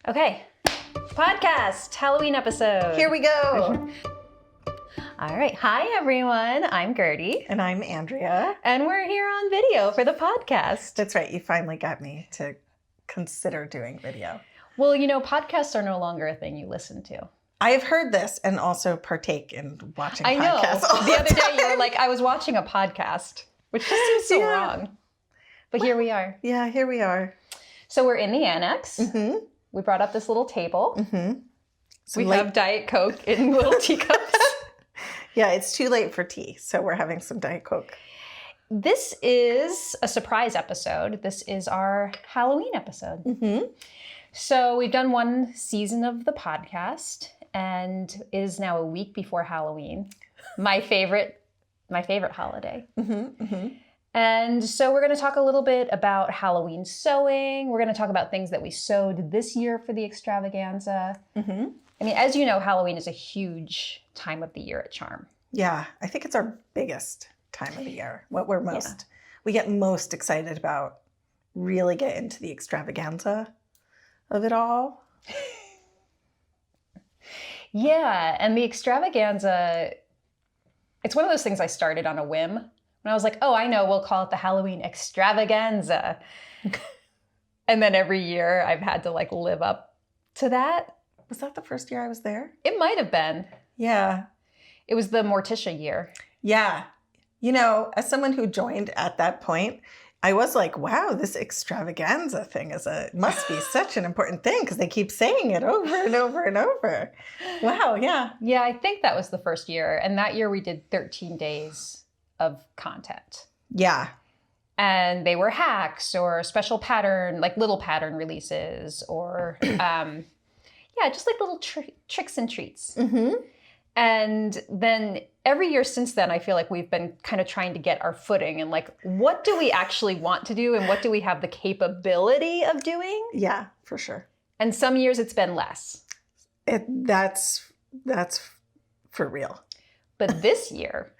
Okay, podcast, Halloween episode. Here we go. All right, hi everyone. I'm Gertie. And I'm Andrea. And we're here on video for the podcast. That's right. You finally got me to consider doing video. Well, you know, podcasts are no longer a thing you listen to. I have heard this and also partake in watching I know. podcasts. The other day you were like, I was watching a podcast, which just seems so wrong. But here we are. Yeah, here we are. So we're in the annex. Mm-hmm. We brought up this little table. Mm-hmm. We have Diet Coke in little teacups. Yeah, it's too late for tea, so we're having some Diet Coke. This is a surprise episode. This is our Halloween episode. Mm-hmm. So we've done one season of the podcast, and it is now a week before Halloween, my favorite holiday. Mm-hmm. Mm-hmm. And so we're going to talk a little bit about Halloween sewing. We're going to talk about things that we sewed this year for the extravaganza. Mm-hmm. I mean, as you know, Halloween is a huge time of the year at Charm. Yeah, I think it's our biggest time of the year. What we get most excited about, really get into the extravaganza of it all. Yeah, and the extravaganza, it's one of those things I started on a whim. When I was like, oh, I know, we'll call it the Halloween Extravaganza. And then every year I've had to like live up to that. Was that the first year I was there? It might have been. Yeah. It was the Morticia year. Yeah. You know, as someone who joined at that point, I was like, wow, this extravaganza thing must be such an important thing because they keep saying it over and over and over. Wow, yeah. Yeah, I think that was the first year. And that year we did 13 days of content. Yeah. And they were hacks or special pattern, like little pattern releases or, just like little tricks and treats. Mm-hmm. And then every year since then, I feel like we've been kind of trying to get our footing and like, what do we actually want to do and what do we have the capability of doing? Yeah, for sure. And some years it's been less. That's for real. But this year,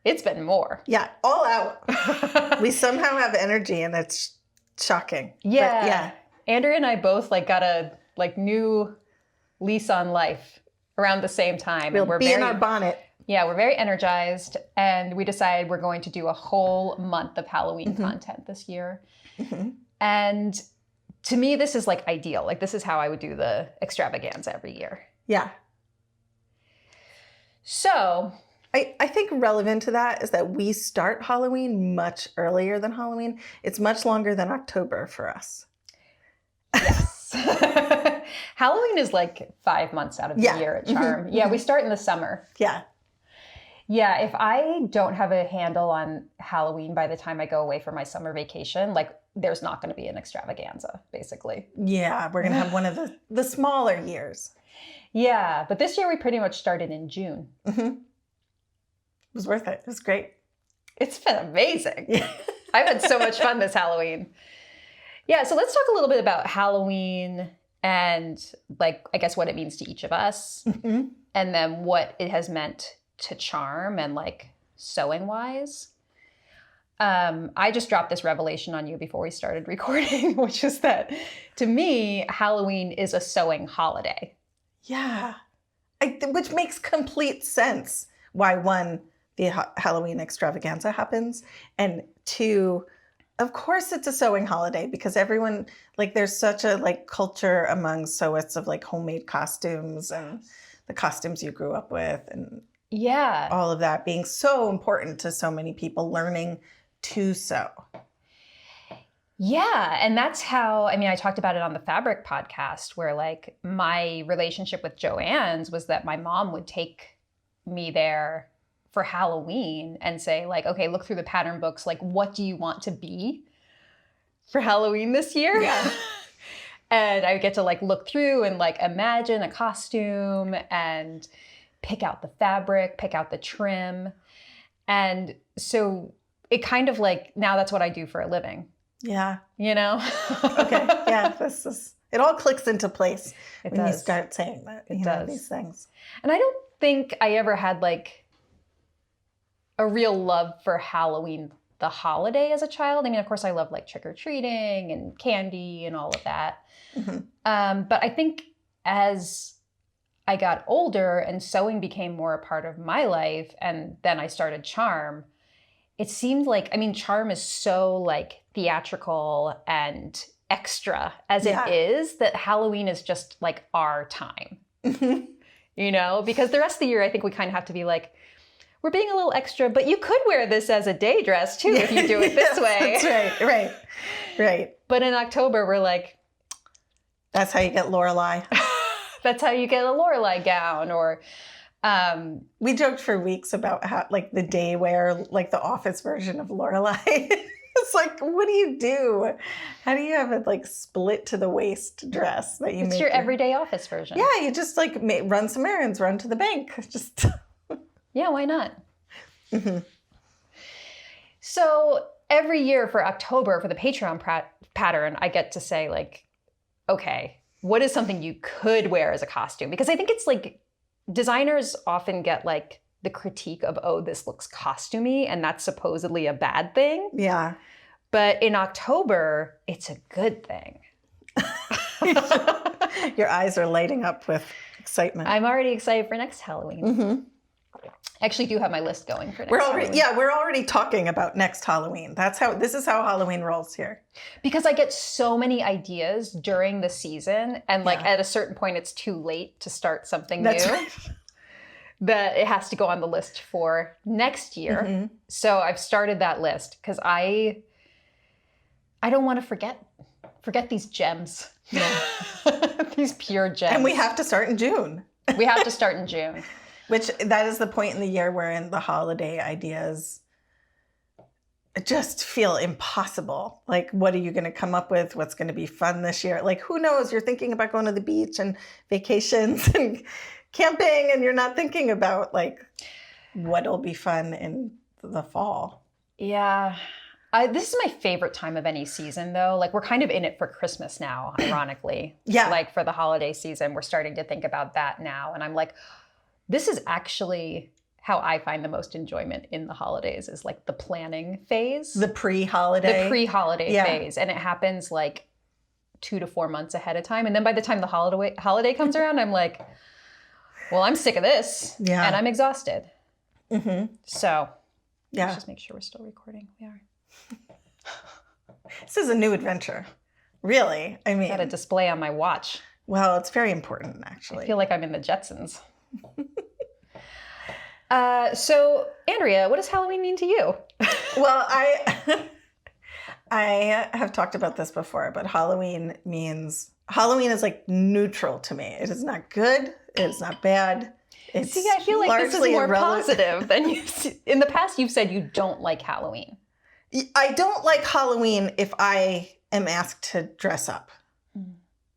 it's been more. Yeah, all out. We somehow have energy and it's shocking. Yeah. But yeah. Andrea and I both like got a like new lease on life around the same time. We'll be in our bonnet. Yeah, we're very energized, and we decided we're going to do a whole month of Halloween content this year. Mm-hmm. And to me, this is like ideal. Like this is how I would do the extravaganza every year. Yeah. So I think relevant to that is that we start Halloween much earlier than Halloween. It's much longer than October for us. Yes. Halloween is like 5 months out of the year at Charm. Yeah, we start in the summer. Yeah. Yeah, if I don't have a handle on Halloween by the time I go away for my summer vacation, like there's not going to be an extravaganza, basically. Yeah, we're going to have one of the smaller years. Yeah, but this year we pretty much started in June. Mm-hmm. It was worth it. It was great. It's been amazing. Yeah. I've had so much fun this Halloween. Yeah, so let's talk a little bit about Halloween and like, I guess what it means to each of us. Mm-hmm. And then what it has meant to Charm and like sewing wise. I just dropped this revelation on you before we started recording, which is that to me, Halloween is a sewing holiday. Yeah. Which makes complete sense why one, the Halloween extravaganza happens, and two, of course it's a sewing holiday because everyone, like there's such a like culture among sewists of like homemade costumes and the costumes you grew up with and yeah, all of that being so important to so many people learning to sew. Yeah, and that's how, I mean, I talked about it on the Fabric podcast where like my relationship with Joanne's was that my mom would take me there for Halloween and say like, okay, look through the pattern books. Like, what do you want to be for Halloween this year? Yeah. And I get to like look through and like imagine a costume and pick out the fabric, pick out the trim. And so it kind of like, now that's what I do for a living. Yeah. You know? Okay. Yeah. It all clicks into place when does. you start saying that. It you does. know, these things. And I don't think I ever had like a real love for Halloween the holiday as a child. I mean, of course, I love like trick-or-treating and candy and all of that. But I think as I got older and sewing became more a part of my life, and then I started Charm, it seemed like, I mean, Charm is so like theatrical and extra as it is, that Halloween is just like our time, you know, because the rest of the year, I think we kind of have to be like, we're being a little extra, but you could wear this as a day dress too if you do it this way. That's right. But in October, we're like, that's how you get Lorelai. That's how you get a Lorelai gown. Or we joked for weeks about how like the day wear, like the office version of Lorelai. It's like, what do you do? How do you have a like split to the waist dress that you make? It's your everyday office version. Yeah, you just like run some errands, run to the bank. Just yeah, why not? So every year for October, for the Patreon pattern, I get to say like, okay, what is something you could wear as a costume? Because I think it's like designers often get like the critique of, oh, this looks costumey, and that's supposedly a bad thing. Yeah. But in October, it's a good thing. Your eyes are lighting up with excitement. I'm already excited for next Halloween. I actually do have my list going for next Halloween. Yeah, we're already talking about next Halloween. This is how Halloween rolls here. Because I get so many ideas during the season, and like at a certain point, it's too late to start something new. Right. That it has to go on the list for next year. So I've started that list because I don't want to forget these gems. Yeah. These pure gems. And we have to start in June. We have to start in June. Which that is the point in the year wherein the holiday ideas just feel impossible. Like, what are you going to come up with? What's going to be fun this year? Like, who knows? You're thinking about going to the beach and vacations and camping, and you're not thinking about like what'll be fun in the fall. Yeah. This is my favorite time of any season, though. Like, we're kind of in it for Christmas now, ironically. Yeah. Like, for the holiday season, we're starting to think about that now. And I'm like, this is actually how I find the most enjoyment in the holidays, is like the planning phase. The pre-holiday phase. And it happens like 2 to 4 months ahead of time. And then by the time the holiday comes around, I'm like, well, I'm sick of this. Yeah. And I'm exhausted. So let's just make sure we're still recording. We are. This is a new adventure. Really. I mean, Got a display on my watch. Well, it's very important, actually. I feel like I'm in the Jetsons. So, Andrea, what does Halloween mean to you? Well, I have talked about this before, but Halloween is like neutral to me. It is not good. It is not bad. It's I feel like this is more irrelevant. positive than in the past. You've said you don't like Halloween. I don't like Halloween if I am asked to dress up.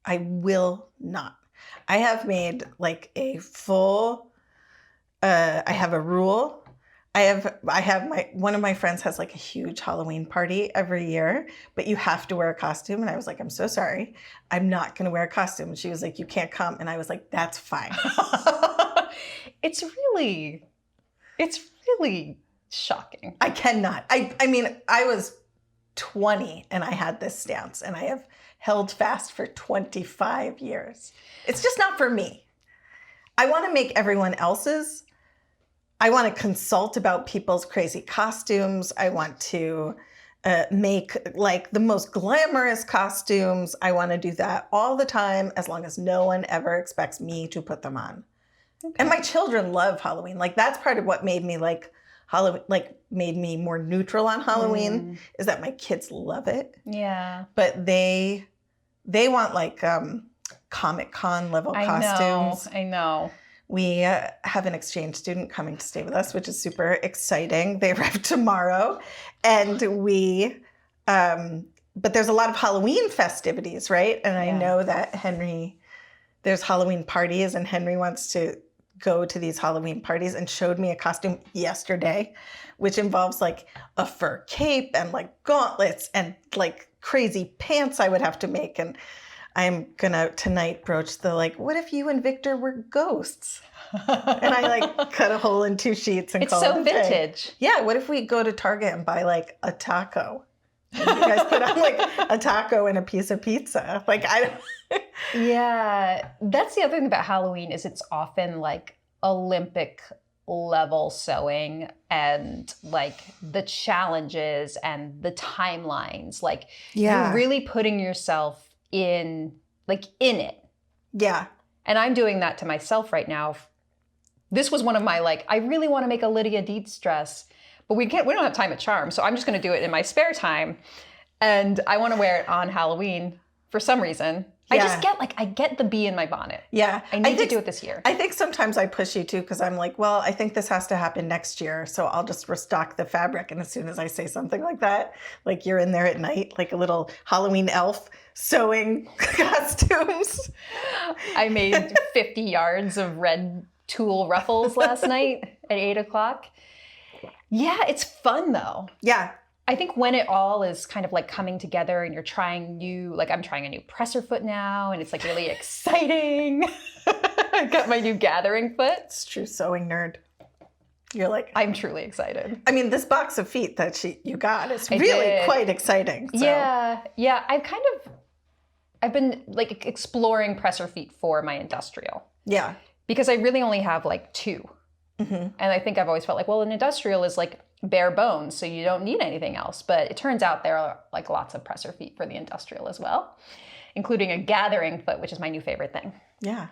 I will not. I have made like a full, I have a rule. I have one of my friends has like a huge Halloween party every year, but you have to wear a costume. And I was like, I'm so sorry. I'm not going to wear a costume. And she was like, you can't come. And I was like, that's fine. It's really shocking. I cannot. I mean, I was 20 and I had this stance, and I have held fast for 25 years. It's just not for me. I want to make everyone else's. I want to consult about people's crazy costumes. I want to make like the most glamorous costumes. I want to do that all the time, as long as no one ever expects me to put them on. Okay. And my children love Halloween. Like, that's part of what made me like Halloween, like made me more neutral on Halloween, is that my kids love it. Yeah. But they want like Comic-Con level costumes. I know. We have an exchange student coming to stay with us, which is super exciting. They arrive tomorrow, and but there's a lot of Halloween festivities, right? And I know that there's Halloween parties, and Henry wants to go to these Halloween parties, and showed me a costume yesterday, which involves like a fur cape and like gauntlets and like crazy pants I would have to make. And I'm gonna tonight broach the like, what if you and Victor were ghosts? And I like cut a hole in 2 sheets and It's call so it a day. vintage. Yeah, what if we go to Target and buy like a taco? And you guys put on like a taco and a piece of pizza. Like I don't. Yeah, that's the other thing about Halloween is it's often like Olympic level sewing and like the challenges and the timelines. Like you're really putting yourself in it. Yeah. And I'm doing that to myself right now. This was one of my like, I really want to make a Lydia Dietz dress, but we don't have time at Charm. So I'm just going to do it in my spare time. And I want to wear it on Halloween for some reason. Yeah. I get the bee in my bonnet. Yeah. I need to do it this year. I think sometimes I push you too, because I'm like, well, I think this has to happen next year. So I'll just restock the fabric. And as soon as I say something like that, like you're in there at night, like a little Halloween elf sewing costumes. I made 50 yards of red tulle ruffles last night at 8:00. Yeah, it's fun though. Yeah. I think when it all is kind of like coming together and you're trying I'm trying a new presser foot now and it's like really exciting. I got my new gathering foot. It's true, sewing nerd. You're like, I'm truly excited. I mean, this box of feet that you got is really quite exciting. So. Yeah. I've been like exploring presser feet for my industrial. Yeah. Because I really only have like 2. Mm-hmm. And I think I've always felt like, well, an industrial is like bare bones, so you don't need anything else. But it turns out there are like lots of presser feet for the industrial as well, including a gathering foot, which is my new favorite thing. Yeah.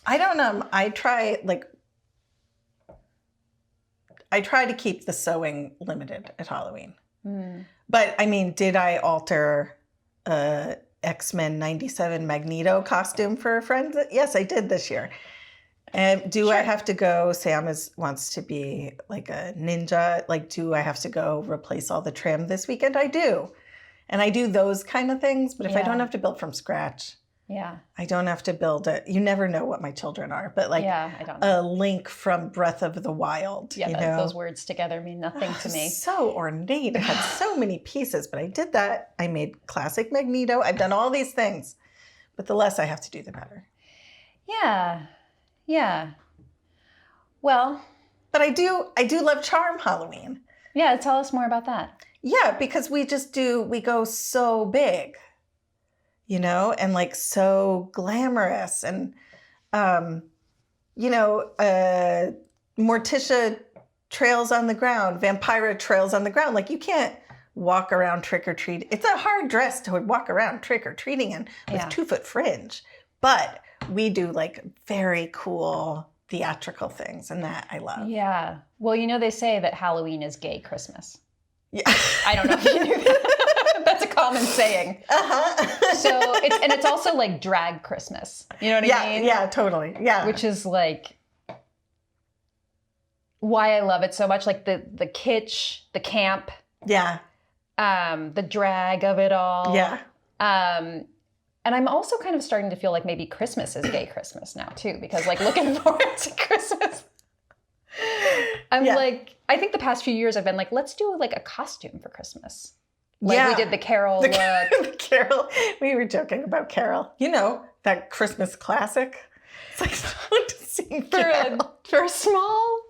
I don't I try to keep the sewing limited at Halloween. But I mean, did I alter X-Men 97 Magneto costume for a friend? Yes, I did this year. And do I have to go? Sam wants to be like a ninja. Like, do I have to go replace all the trim this weekend? I do. And I do those kind of things. But if I don't have to build from scratch, I don't have to build it. You never know what my children are. But like I don't know. A Link from Breath of the Wild. Yeah, those words together mean nothing to me. So ornate. It had so many pieces. But I did that. I made classic Magneto. I've done all these things. But the less I have to do, the better. Yeah. Well, but I do love Charm Halloween. Yeah, tell us more about that. Yeah, because we go so big, and like so glamorous and, Morticia trails on the ground, Vampira trails on the ground. Like you can't walk around trick-or-treat. It's a hard dress to walk around trick-or-treating in with 2-foot fringe, but we do like very cool theatrical things, and that I love. Yeah. Well, they say that Halloween is gay Christmas. Yeah. I don't know if you knew that. That's a common saying. Uh-huh. So it's also like drag Christmas. You know what I mean? Yeah, totally. Yeah. Which is like why I love it so much. Like the kitsch, the camp. Yeah. The drag of it all. Yeah. And I'm also kind of starting to feel like maybe Christmas is gay Christmas now too, because like looking forward to Christmas. I think the past few years I've been like, let's do like a costume for Christmas. Like we did the Carol look. The Carol. We were joking about Carol. That Christmas classic. It's like fun to see for a small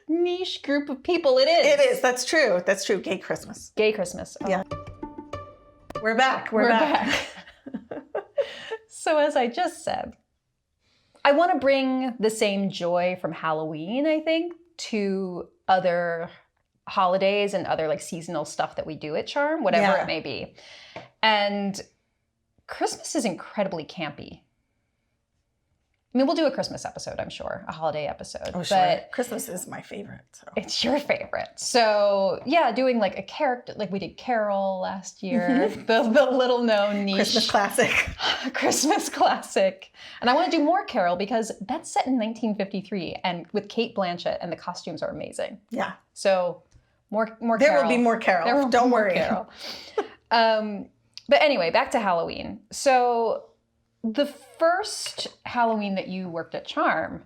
niche group of people. It is. It is. That's true. That's true. Gay Christmas. Gay Christmas. Oh. Yeah. We're back. We're back. So as I just said, I want to bring the same joy from Halloween, I think, to other holidays and other like seasonal stuff that we do at Charm, whatever it may be. And Christmas is incredibly campy. I mean, we'll do a Christmas episode, I'm sure, a holiday episode. Oh, sure. But Christmas is my favorite. So. It's your favorite. So, yeah, doing like a character, like we did Carol last year, the little known niche. Christmas classic. Christmas classic. And I want to do more Carol because that's set in 1953 and with Cate Blanchett and the costumes are amazing. Yeah. So, more Carol. There will be more Carol. Don't worry. Carol. But anyway, back to Halloween. So, the first Halloween that you worked at Charm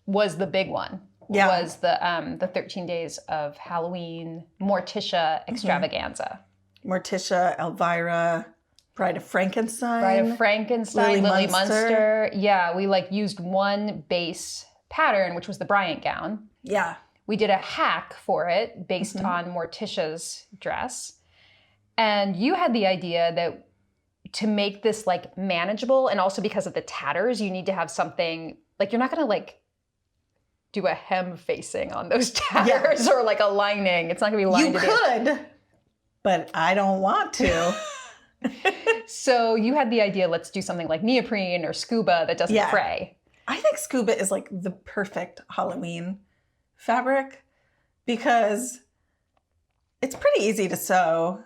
was the big one. Yeah. Was the 13 days of Halloween Morticia Extravaganza. Morticia, Elvira, Bride of Frankenstein. Bride of Frankenstein, Lily Munster. Yeah, we like used one base pattern, which was the Bryant gown. Yeah. We did a hack for it based on Morticia's dress. And you had the idea that to make this like manageable, and also because of the tatters, you need to have something, like you're not going to like do a hem facing on those tatters or like a lining. It's not going to be lined. You could, but I don't want to. So you had the idea, let's do something like neoprene or scuba that doesn't fray. I think scuba is like the perfect Halloween fabric because it's pretty easy to sew,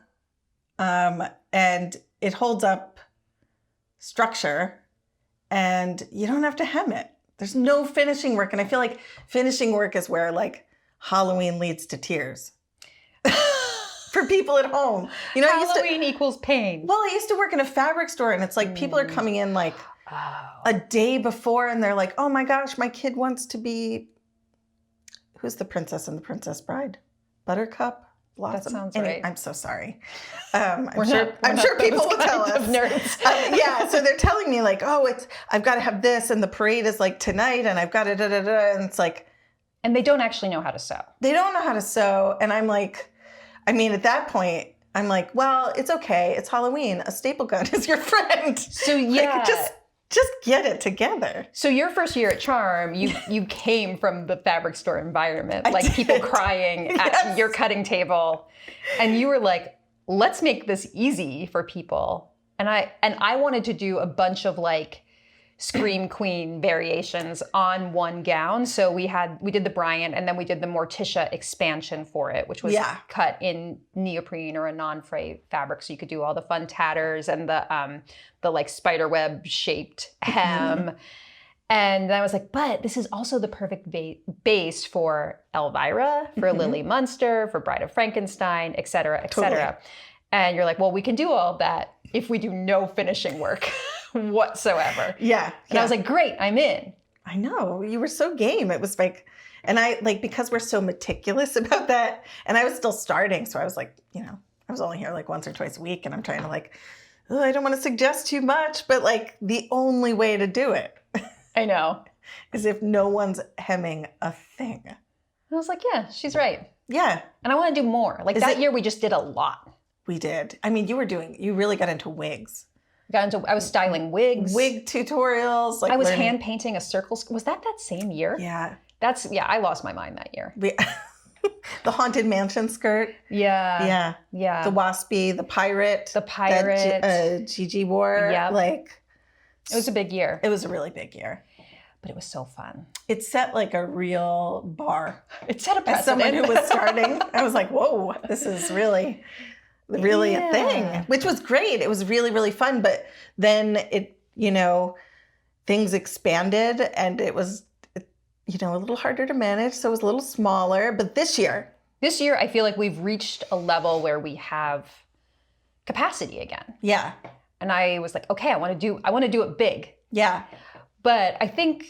and it holds up structure, and you don't have to hem it. There's no finishing work, and I feel like finishing work is where like Halloween leads to tears. For people at home. You know, Halloween equals pain. Well, I used to work in a fabric store, and it's like people are coming in like a day before, and they're like, oh my gosh, my kid wants to be, who's the princess in The Princess Bride? Buttercup? Blossom? That sounds right. I'm so sorry. I'm sure people will tell us. Nerds. Yeah, so they're telling me like, oh, I've got to have this, and the parade is like tonight, and I've got to da-da-da, and it's like. And they don't actually know how to sew. They don't know how to sew, and I'm like, I mean, at that point, I'm like, well, it's okay. It's Halloween. A staple gun is your friend. So yeah, like, just get it together. So your first year at Charm, you came from the fabric store environment, like people crying at your cutting table, and you were like, let's make this easy for people. And I wanted to do a bunch of like Scream Queen variations on one gown. So we did the Bryant, and then we did the Morticia expansion for it, which was cut in neoprene or a non-fray fabric. So you could do all the fun tatters and the like spiderweb shaped hem. And then I was like, but this is also the perfect base for Elvira, for Lily Munster, for Bride of Frankenstein, et cetera, et cetera. Totally. And you're like, well, we can do all of that if we do no finishing work whatsoever. Yeah. And I was like, great, I'm in. I know. You were so game. It was like, and I like, because we're so meticulous about that, and I was still starting. So I was like, you know, I was only here like once or twice a week, and I'm trying to like, oh, I don't want to suggest too much, but like the only way to do it. I know. Is if no one's hemming a thing. And I was like, yeah, she's right. Yeah. And I want to do more. Like that year we just did a lot. We did. I mean, you really got into wigs. I was styling wigs. Wig tutorials. Like I was hand painting a circle. Was that same year? Yeah. I lost my mind that year. The Haunted Mansion skirt. Yeah. Yeah. Yeah. The Waspy, the Pirate. That Gigi wore. Yeah. Like. It was a big year. It was a really big year. But it was so fun. It set like a real bar. It set a precedent. As someone who was starting, I was like, whoa, this is really a thing, which was great. It was really, really fun. But then it, you know, things expanded, and it was, you know, a little harder to manage. So it was a little smaller. But this year, I feel like we've reached a level where we have capacity again. Yeah. And I was like, okay, I want to do it big. Yeah. But I think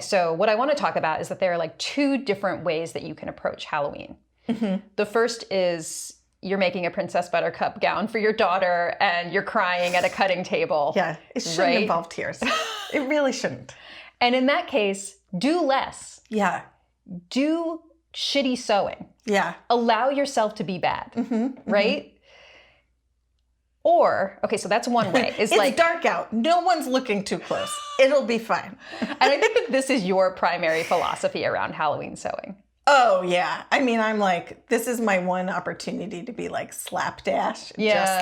so what I want to talk about is that there are like two different ways that you can approach Halloween. Mm-hmm. The first is you're making a Princess Buttercup gown for your daughter, and you're crying at a cutting table. Yeah, it shouldn't involve tears. It really shouldn't. And in that case, do less. Yeah. Do shitty sewing. Yeah. Allow yourself to be bad, right? Or, okay, so that's one way. It's like dark out. No one's looking too close. It'll be fine. And I think that this is your primary philosophy around Halloween sewing. Oh, yeah. I mean, I'm like, this is my one opportunity to be like slapdash. Yeah.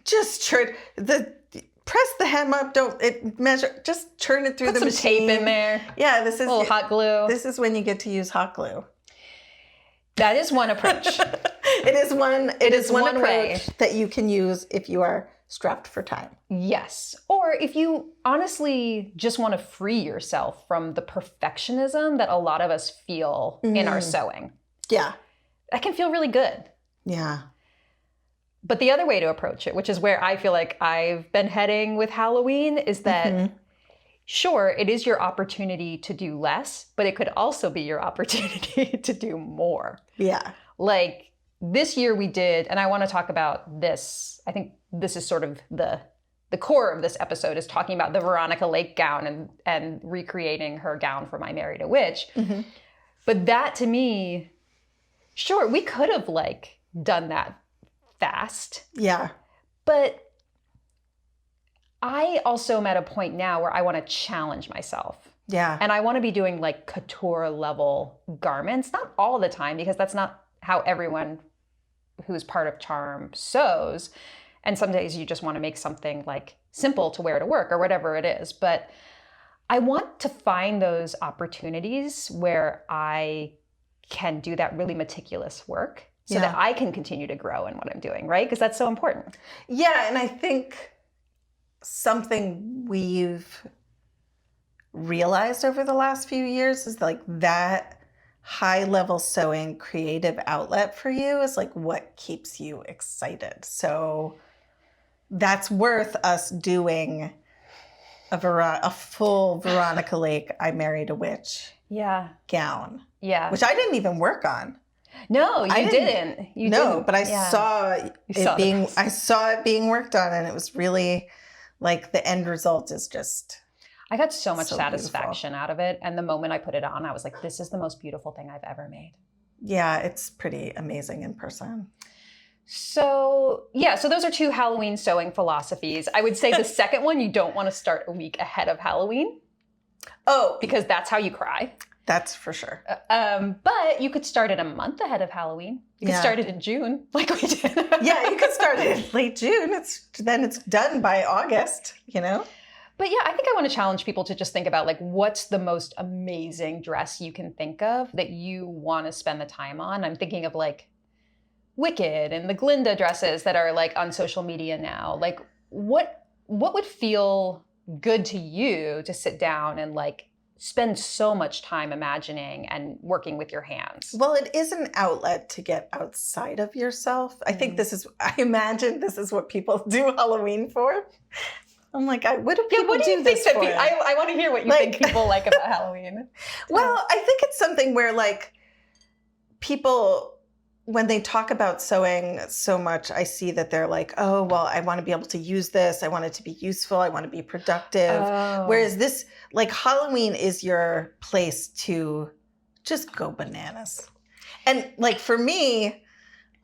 Just press the hem up, just churn it through the machine. Put some tape in there. Yeah, this is a little hot glue. This is when you get to use hot glue. That is one approach. It is one approach that you can use if you are strapped for time. Yes. Or if you honestly just want to free yourself from the perfectionism that a lot of us feel in our sewing. Yeah. That can feel really good. Yeah. But the other way to approach it, which is where I feel like I've been heading with Halloween, is that sure, it is your opportunity to do less, but it could also be your opportunity to do more. Yeah. Like, this year we did, and I want to talk about this. I think this is sort of the core of this episode is talking about the Veronica Lake gown and recreating her gown for My Married a Witch. Mm-hmm. But that to me, sure, we could have like done that fast. Yeah. But I also am at a point now where I want to challenge myself. Yeah. And I want to be doing like couture level garments, not all the time, because that's not how everyone who's part of Charm sews. And some days you just want to make something like simple to wear to work or whatever it is. But I want to find those opportunities where I can do that really meticulous work so that I can continue to grow in what I'm doing, right? Because that's so important. Yeah, and I think something we've realized over the last few years is like that high level sewing creative outlet for you is like what keeps you excited. So that's worth us doing a full Veronica Lake I Married a Witch gown. Yeah. Which I didn't even work on. No, you didn't. You didn't. But I saw it being worked on, and it was really like the end result is just I got so much satisfaction out of it. And the moment I put it on, I was like, this is the most beautiful thing I've ever made. Yeah, it's pretty amazing in person. So those are 2 Halloween sewing philosophies. I would say the second one, you don't want to start a week ahead of Halloween. Oh. Because that's how you cry. That's for sure. But you could start it a month ahead of Halloween. You could start it in June, like we did. Yeah, you could start it in late June. Then it's done by August, you know? But yeah, I think I want to challenge people to just think about like, what's the most amazing dress you can think of that you want to spend the time on? I'm thinking of like Wicked and the Glinda dresses that are like on social media now. Like what would feel good to you to sit down and like spend so much time imagining and working with your hands? Well, it is an outlet to get outside of yourself. I think I imagine this is what people do Halloween for. I'm like, what do people do this for? I want to hear what you think people like about Halloween. Well, I think it's something where like people, when they talk about sewing so much, I see that they're like, oh, well, I want to be able to use this. I want it to be useful. I want to be productive. Oh. Whereas this, like Halloween is your place to just go bananas. And like for me,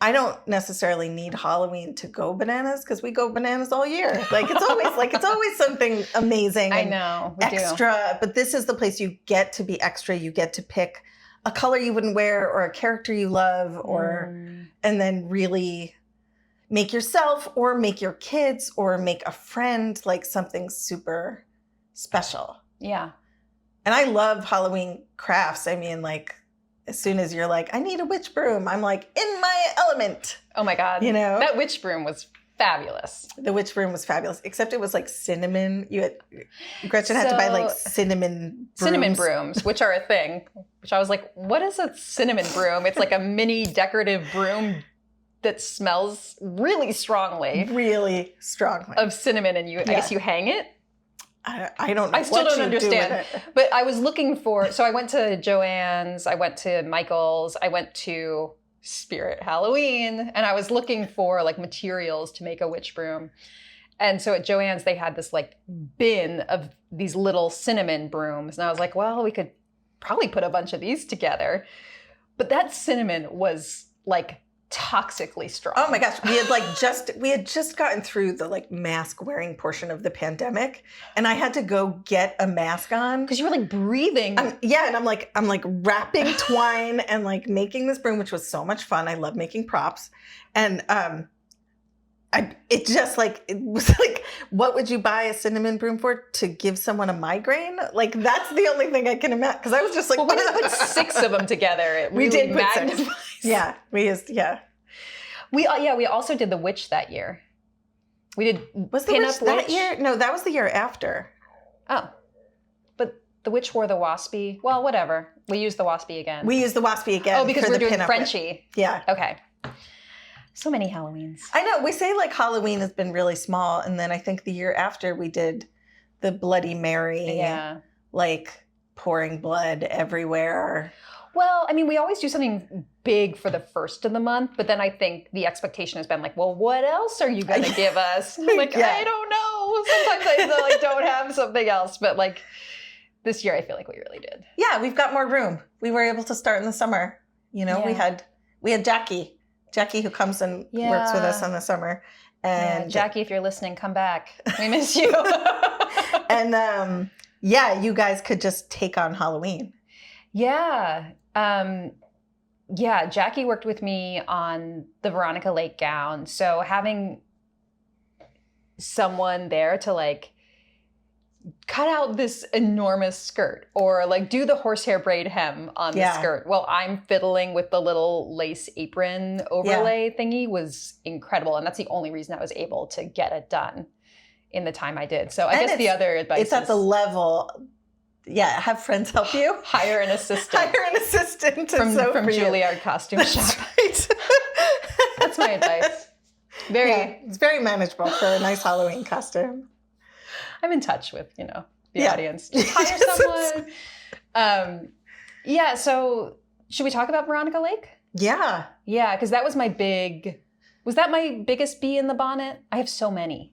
I don't necessarily need Halloween to go bananas because we go bananas all year. Like it's always something amazing. I know. Extra. But this is the place you get to be extra. You get to pick a color you wouldn't wear or a character you love and then really make yourself or make your kids or make a friend like something super special. Yeah. And I love Halloween crafts. I mean, like, as soon as you're like, I need a witch broom, I'm like, in my element. Oh my God. You know? That witch broom was fabulous. The witch broom was fabulous, except it was like cinnamon. Gretchen had to buy like cinnamon brooms, which are a thing. Which I was like, what is a cinnamon broom? It's like a mini decorative broom that smells really strongly. Really strongly. Of cinnamon, and I guess you hang it. I don't know. I still don't understand. But I was looking for, so I went to Joann's, I went to Michael's, I went to Spirit Halloween, and I was looking for like materials to make a witch broom. And so at Joann's, they had this like bin of these little cinnamon brooms. And I was like, well, we could probably put a bunch of these together. But that cinnamon was like toxically strong. Oh my gosh. We had just gotten through the like mask wearing portion of the pandemic, and I had to go get a mask on because you were like breathing. And I'm like wrapping twine and like making this broom, which was so much fun. I love making props. And it was like, what would you buy a cinnamon broom for? To give someone a migraine? Like, that's the only thing I can imagine. Because I was just like, well, when you put 6 of them together, it really we did magnifies. Put 6. Yeah, we used, yeah. We also did the witch that year. We did Was the witch that year? No, that was the year after. Oh. But the witch wore the waspy. Well, whatever. We used the waspy again. Oh, because we're doing Frenchie. Yeah. Okay. So many Halloweens. I know. We say like Halloween has been really small. And then I think the year after we did the Bloody Mary. Yeah. Like pouring blood everywhere. Well, I mean, we always do something big for the first of the month, but then I think the expectation has been like, well, what else are you going to give us? I'm like, Yeah. I don't know. Sometimes I like don't have something else, but like this year I feel like we really did. Yeah, we've got more room. We were able to start in the summer. You know, Yeah. we had Jackie who comes and works with us in the summer. And Jackie, if you're listening, come back. We miss you. And you guys could just take on Halloween. Yeah. Jackie worked with me on the Veronica Lake gown. So having someone there to like cut out this enormous skirt or like do the horsehair braid hem on the skirt while I'm fiddling with the little lace apron overlay thingy was incredible. And that's the only reason I was able to get it done in the time I did. So I guess the other advice it's at the level. Yeah, have friends help you. Hire an assistant. From Juilliard Costume Shop. Right. That's my advice. It's very manageable for a nice Halloween costume. I'm in touch with, the audience. Just hire someone. So should we talk about Veronica Lake? Yeah. Yeah, because that was was that my biggest bee in the bonnet? I have so many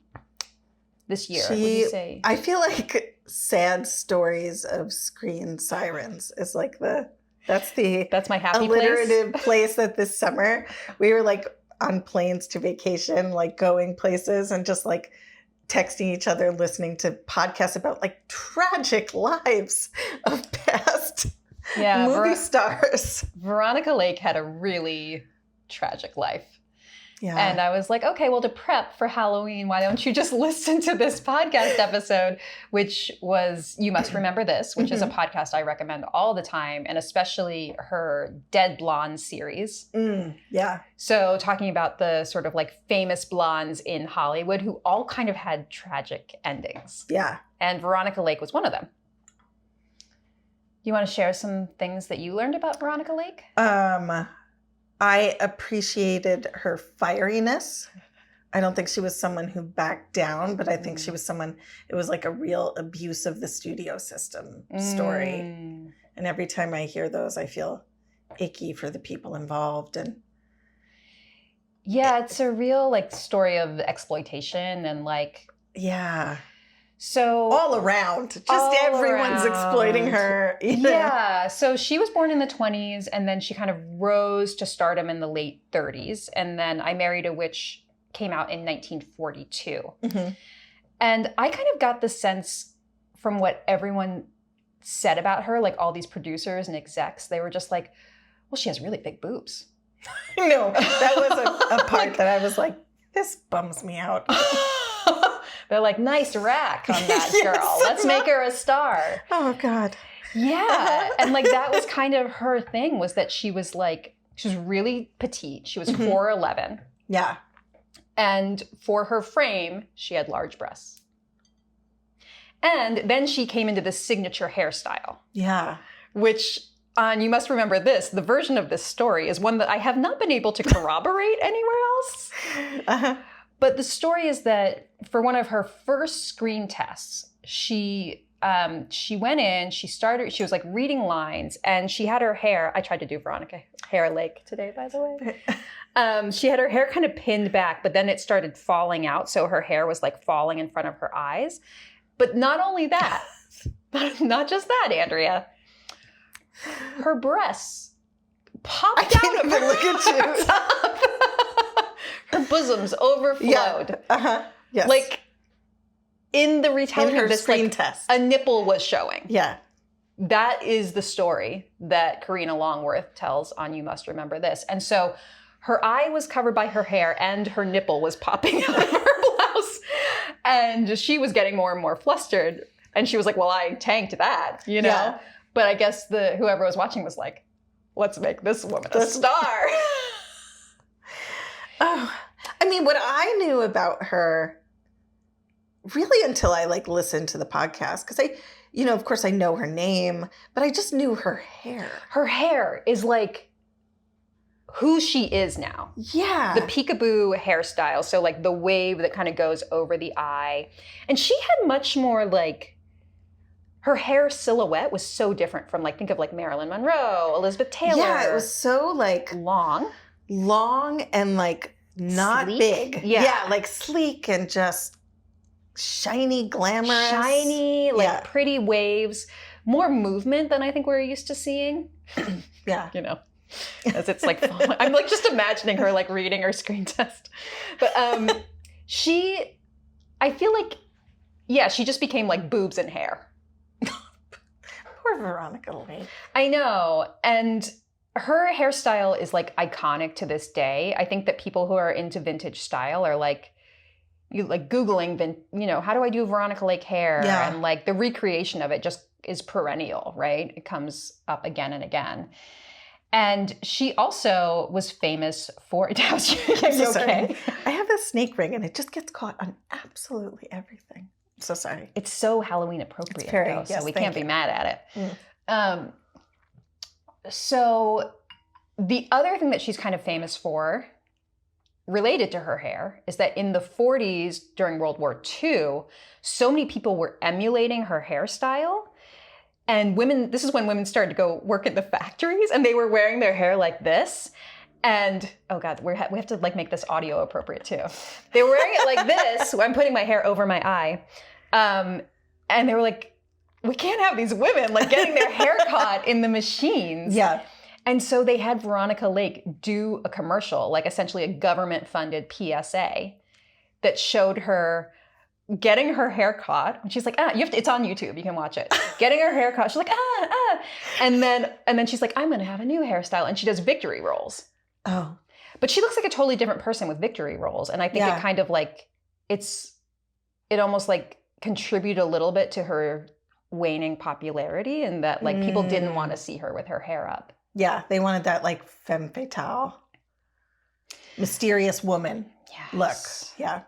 this year. What do you say? I feel like sad stories of screen sirens is like that's my happy alliterative place that this summer we were like on planes to vacation, like going places and just like texting each other, listening to podcasts about like tragic lives of past movie stars. Veronica Lake had a really tragic life. Yeah. And I was like, okay, well, to prep for Halloween, why don't you just listen to this podcast episode, which was You Must Remember This, which is a podcast I recommend all the time, and especially her Dead Blonde series. Yeah. So talking about the sort of like famous blondes in Hollywood who all kind of had tragic endings. Yeah. And Veronica Lake was one of them. You want to share some things that you learned about Veronica Lake? I appreciated her fieriness. I don't think she was someone who backed down, but I think she was someone, it was like a real abuse of the studio system story. And every time I hear those, I feel icky for the people involved. And it's a real like story of exploitation and like... Yeah. So all around, everyone's exploiting her. Yeah. So she was born in the 20s and then she kind of rose to stardom in the late 30s. And then I Married a Witch came out in 1942. And I kind of got the sense from what everyone said about her, like all these producers and execs, they were just like, well, she has really big boobs. No, that was a part that I was like, this bums me out. They're like, nice rack on that girl. Let's make her a star. Oh, God. Yeah. And like that was kind of her thing, was that she was really petite. She was 4'11". Yeah. And for her frame, she had large breasts. And then she came into this signature hairstyle. Yeah. Which, You Must Remember This, the version of this story is one that I have not been able to corroborate anywhere else. But the story is that for one of her first screen tests, she went in, she was like reading lines, and she had her hair, I tried to do Veronica Lake today, by the way. She had her hair kind of pinned back, but then it started falling out. So her hair was like falling in front of her eyes. But not only that, not just that, Andrea, her breasts popped out of her. Look at you. Her bosoms overflowed. Yeah. Yes. Like in the retelling of this screen test, a nipple was showing. Yeah. That is the story that Karina Longworth tells on You Must Remember This. And so her eye was covered by her hair and her nipple was popping out of her blouse. And she was getting more and more flustered. And she was like, well, I tanked that, Yeah. But I guess whoever was watching was like, let's make this woman a star. Oh, I mean, what I knew about her really until I like listened to the podcast, because of course I know her name, but I just knew her hair. Her hair is like who she is now. Yeah. The peekaboo hairstyle. So like the wave that kind of goes over the eye. And she had much more like her hair silhouette was so different from like, think of like Marilyn Monroe, Elizabeth Taylor. Yeah, it was so like long and like not sleek. big. Yeah. Like sleek and just shiny, glamorous. Shiny, like pretty waves, more movement than I think we're used to seeing. Yeah. You know, as it's like, I'm like just imagining her like reading her screen test. But I feel like, yeah, she just became like boobs and hair. Poor Veronica Lake. I know. And her hairstyle is like iconic to this day. I think that people who are into vintage style are like, you like Googling, how do I do Veronica Lake hair? Yeah. And like the recreation of it just is perennial, right? It comes up again and again. And she also was famous for, I'm so okay? sorry. I have this snake ring and it just gets caught on absolutely everything. I'm so sorry. It's so Halloween appropriate, though, so we can't be mad at it. So the other thing that she's kind of famous for, related to her hair, is that in the 40s during World War II, so many people were emulating her hairstyle. And this is when women started to go work in the factories and they were wearing their hair like this. And, oh God, we have to like make this audio appropriate too. They were wearing it like this. I'm putting my hair over my eye. And they were like, we can't have these women like getting their hair caught in the machines. Yeah. And so they had Veronica Lake do a commercial, like essentially a government-funded PSA that showed her getting her hair caught. And she's like, it's on YouTube, you can watch it. Getting her hair caught, she's like, And then she's like, I'm gonna have a new hairstyle. And she does victory rolls. Oh. But she looks like a totally different person with victory rolls. And I think it kind of like, it almost like contributed a little bit to her waning popularity, and that like people didn't want to see her with her hair up. Yeah, they wanted that like femme fatale, mysterious woman look. Yeah.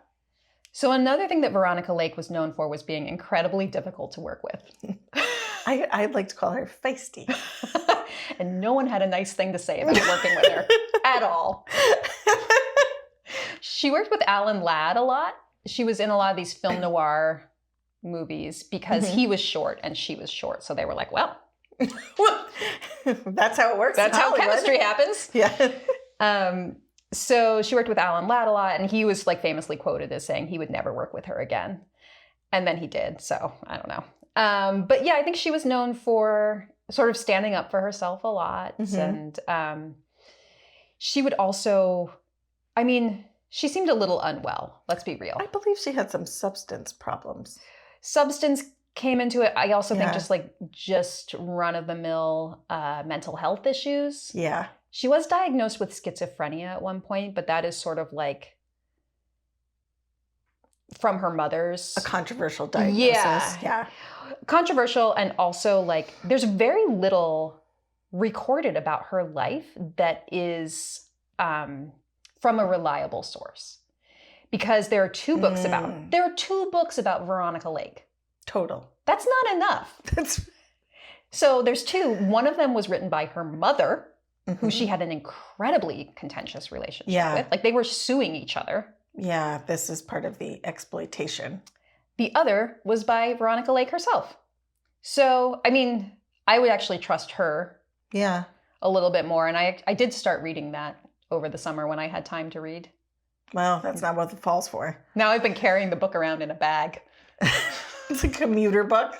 So another thing that Veronica Lake was known for was being incredibly difficult to work with. I'd like to call her feisty. And no one had a nice thing to say about working with her at all. She worked with Alan Ladd a lot. She was in a lot of these film noir movies because he was short and she was short. So they were like, well, that's how it works. That's how chemistry happens. Yeah. So she worked with Alan Ladd a lot, and he was like famously quoted as saying he would never work with her again. And then he did. So I don't know. But yeah, I think she was known for sort of standing up for herself a lot. And she would also, she seemed a little unwell. Let's be real. I believe she had some substance problems. Substance came into it. I also think just run-of-the-mill mental health issues. Yeah. She was diagnosed with schizophrenia at one point, but that is sort of like from her mother's. A controversial diagnosis. Yeah. Controversial, and also like there's very little recorded about her life that is from a reliable source. Because there are two books about Veronica Lake. Total. That's not enough. So there's two. One of them was written by her mother, who she had an incredibly contentious relationship with. Like they were suing each other. Yeah, this is part of the exploitation. The other was by Veronica Lake herself. So, I would actually trust her a little bit more. And I did start reading that over the summer when I had time to read. Well, that's not what the fall's for. Now I've been carrying the book around in a bag. It's a commuter book.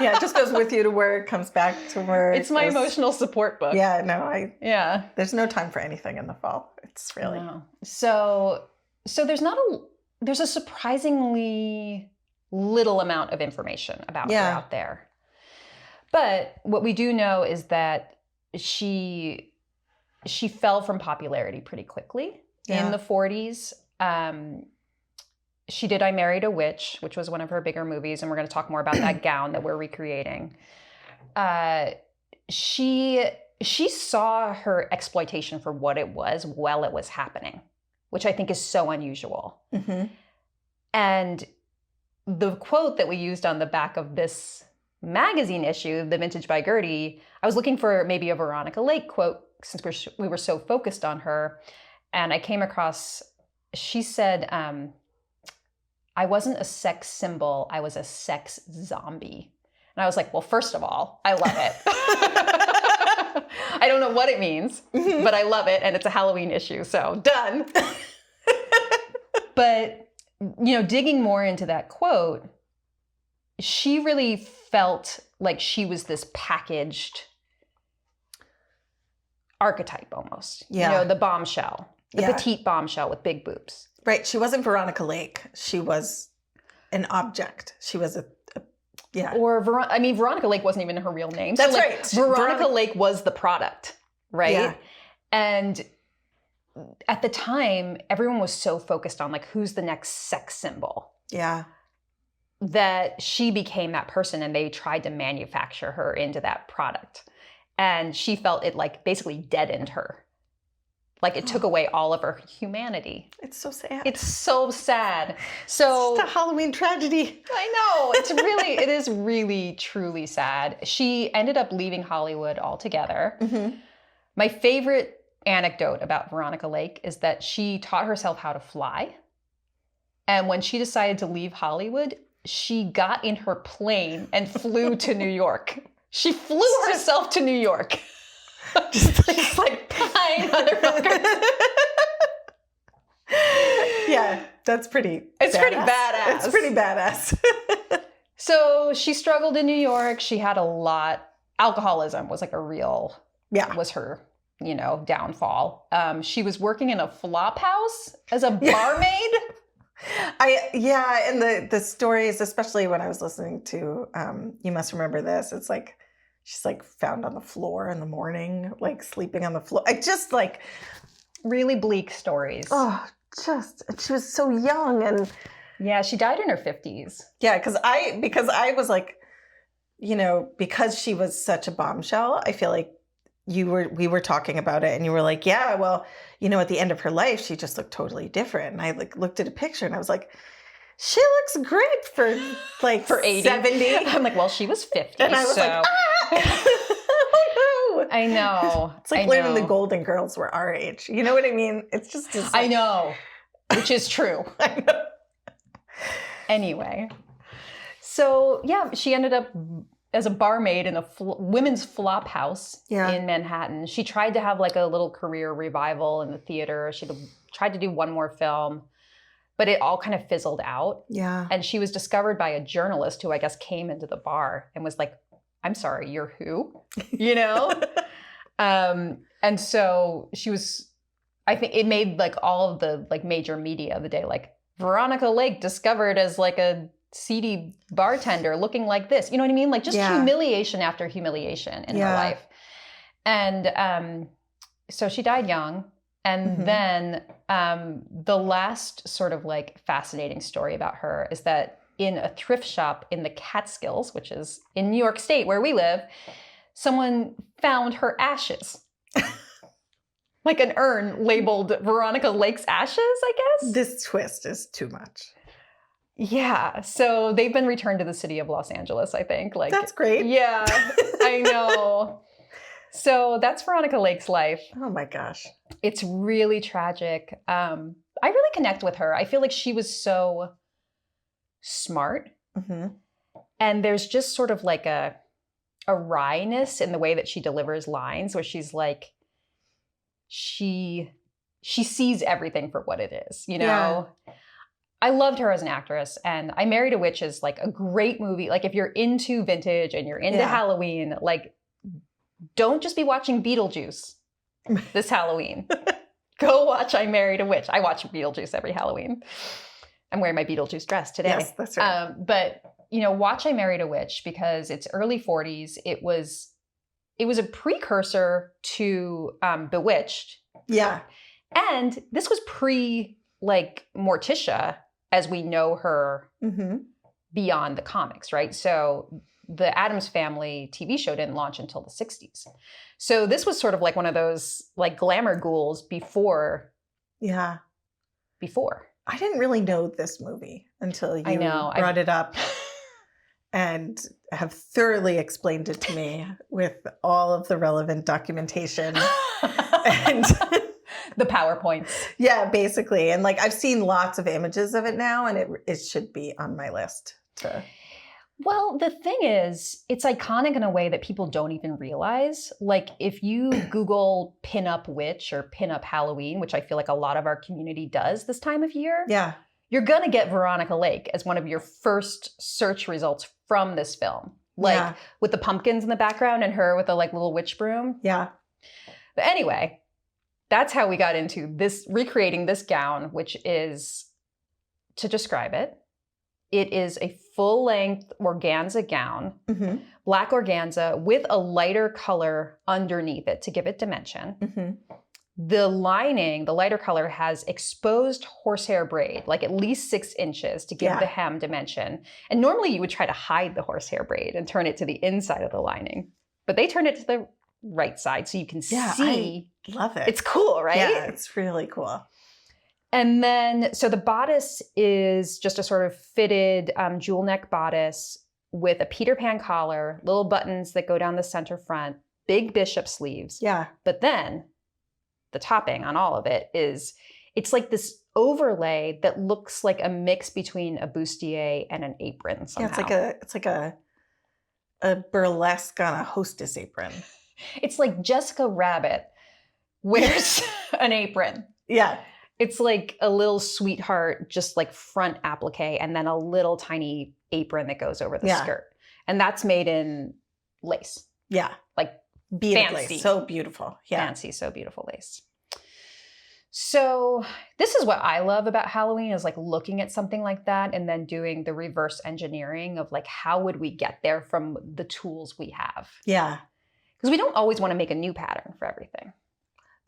Yeah, it just goes with you to work, comes back to work. It's my emotional support book. Yeah, no, Yeah. There's no time for anything in the fall. It's really. No. So there's a surprisingly little amount of information about her out there. But what we do know is that she fell from popularity pretty quickly in the 40s. She did I Married a Witch, which was one of her bigger movies, and we're going to talk more about that gown that we're recreating. She saw her exploitation for what it was while it was happening, which I think is so unusual. And the quote that we used on the back of this magazine issue, The Vintage by Gertie, I was looking for maybe a Veronica Lake quote since we were so focused on her. And I came across, she said, I wasn't a sex symbol, I was a sex zombie. And I was like, well, first of all, I love it. I don't know what it means, but I love it. And it's a Halloween issue. So done. But, digging more into that quote, she really felt like she was this packaged archetype almost. Yeah. The bombshell, the petite bombshell with big boobs. Right. She wasn't Veronica Lake. She was an object. She was Or Veronica Lake wasn't even her real name. That's so, right. Veronica Lake was the product, right? Yeah. And at the time, everyone was so focused on like, who's the next sex symbol? Yeah. That she became that person, and they tried to manufacture her into that product. And she felt it like basically deadened her. Like it took away all of her humanity. It's so sad. It's so sad. So it's just a Halloween tragedy. I know. It is really, truly sad. She ended up leaving Hollywood altogether. Mm-hmm. My favorite anecdote about Veronica Lake is that she taught herself how to fly. And when she decided to leave Hollywood, she got in her plane and flew to New York. She flew herself to New York. Just like pie motherfucker. Yeah, that's pretty. It's badass. pretty badass. It's pretty badass. So she struggled in New York. She had a lot. Alcoholism was like a real. Was her, downfall. She was working in a flop house as a barmaid. And the stories, especially when I was listening to You Must Remember This, it's like she's like found on the floor in the morning, like sleeping on the floor. I just like really bleak stories. Oh, she was so young, and she died in her 50s. Yeah, because I was like, because she was such a bombshell, I feel like we were talking about it, and you were like, yeah, well, at the end of her life, she just looked totally different. And I like looked at a picture, and I was like, she looks great for 80. 70. I'm like, well, she was 50. And I was like, oh no. I know. It's like learning the Golden Girls were our age. You know what I mean? It's just I know, which is true. I know. Anyway, so she ended up as a barmaid in a women's flop house in Manhattan. She tried to have like a little career revival in the theater. She tried to do one more film, but it all kind of fizzled out. Yeah. And she was discovered by a journalist who I guess came into the bar and was like, I'm sorry, you're who? And so she was, I think it made like all of the like major media of the day, like Veronica Lake discovered as like a seedy bartender looking like this. You know what I mean? Like just humiliation after humiliation in her life. And so she died young. And then the last sort of like fascinating story about her is that in a thrift shop in the Catskills, which is in New York State where we live, someone found her ashes. Like an urn labeled Veronica Lake's ashes, I guess. This twist is too much. Yeah. So they've been returned to the city of Los Angeles, I think. Like that's great. Yeah, I know. So that's Veronica Lake's life. Oh my gosh. It's really tragic. I really connect with her. I feel like she was so smart. Mm-hmm. And there's just sort of like a wryness in the way that she delivers lines where she's like, she sees everything for what it is, Yeah. I loved her as an actress, and I Married a Witch is like a great movie. Like if you're into vintage and you're into Halloween, like don't just be watching Beetlejuice this Halloween. Go watch I Married a Witch. I watch Beetlejuice every Halloween. I'm wearing my Beetlejuice dress today. Yes, that's right. But watch I Married a Witch because it's early 40s. It was a precursor to Bewitched. Yeah. And this was pre like Morticia as we know her beyond the comics, right? So the Addams Family TV show didn't launch until the 60s. So this was sort of like one of those like glamour ghouls before. Yeah. Before. I didn't really know this movie until you brought it up and have thoroughly explained it to me with all of the relevant documentation and the PowerPoints. Yeah, basically. And like I've seen lots of images of it now, and it should be on my list to Well, the thing is, it's iconic in a way that people don't even realize. Like if you Google pinup witch or pinup Halloween, which I feel like a lot of our community does this time of year, Yeah. you're going to get Veronica Lake as one of your first search results from this film. Like with the pumpkins in the background and her with a like little witch broom. Yeah. But anyway, that's how we got into this, recreating this gown, which is, to describe it, it is a full-length organza gown, black organza with a lighter color underneath it to give it dimension. The lining, the lighter color, has exposed horsehair braid, like at least 6 inches to give the hem dimension. And normally you would try to hide the horsehair braid and turn it to the inside of the lining. But they turned it to the right side so you can see. I love it. It's cool, right? Yeah, it's really cool. And then, so the bodice is just a sort of fitted jewel neck bodice with a Peter Pan collar, little buttons that go down the center front, big bishop sleeves. Yeah. But then the topping on all of it is, it's like this overlay that looks like a mix between a bustier and an apron somehow. Yeah, it's like a burlesque on a hostess apron. It's like Jessica Rabbit wears an apron. Yeah. It's like a little sweetheart, just like front applique, and then a little tiny apron that goes over the skirt. And that's made in lace. Yeah. Like beaded fancy. Lace. So beautiful. Yeah. Fancy, so beautiful lace. So this is what I love about Halloween, is like looking at something like that and then doing the reverse engineering of like, how would we get there from the tools we have? Yeah. Because we don't always want to make a new pattern for everything.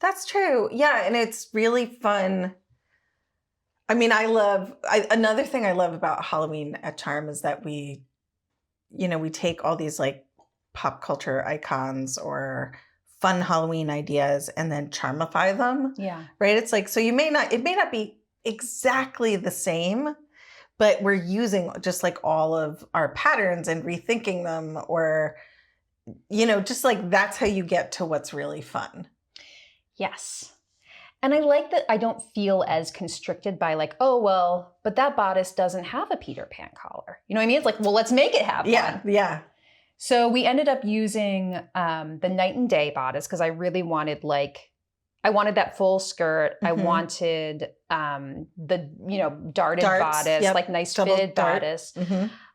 That's true. Yeah. And it's really fun. I mean, another thing I love about Halloween at Charm is that we take all these like pop culture icons or fun Halloween ideas and then charmify them. Yeah. Right. It's like, so it may not be exactly the same, but we're using just like all of our patterns and rethinking them, or, just like that's how you get to what's really fun. Yes. And I like that I don't feel as constricted by like, oh, well, but that bodice doesn't have a Peter Pan collar. You know what I mean? It's like, well, let's make it have one. Yeah. So we ended up using the Night and Day bodice because I really wanted that full skirt. I wanted the darted bodice, like nice double fitted dart. bodice.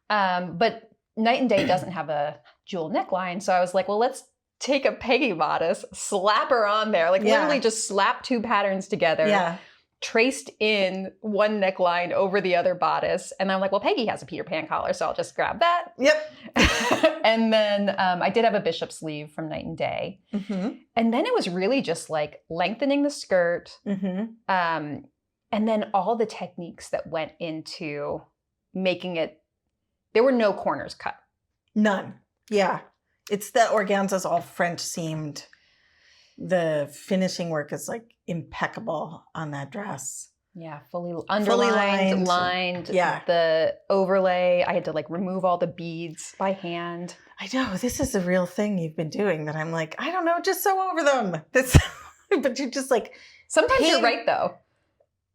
But Night and Day doesn't have a jewel neckline. So I was like, well, let's take a Peggy bodice, slap her on there, literally just slap 2 patterns together, traced in one neckline over the other bodice. And I'm like, well, Peggy has a Peter Pan collar, so I'll just grab that. Yep. And then I did have a bishop sleeve from Night and Day. And then it was really just like lengthening the skirt. And then all the techniques that went into making it, there were no corners cut. None. Yeah. It's the organza's all French seamed. The finishing work is like impeccable on that dress. Yeah, fully underlined, lined. Yeah. The overlay, I had to like remove all the beads by hand. I know, this is a real thing you've been doing that I'm like, I don't know, just sew over them. But you just like... Sometimes you're right though.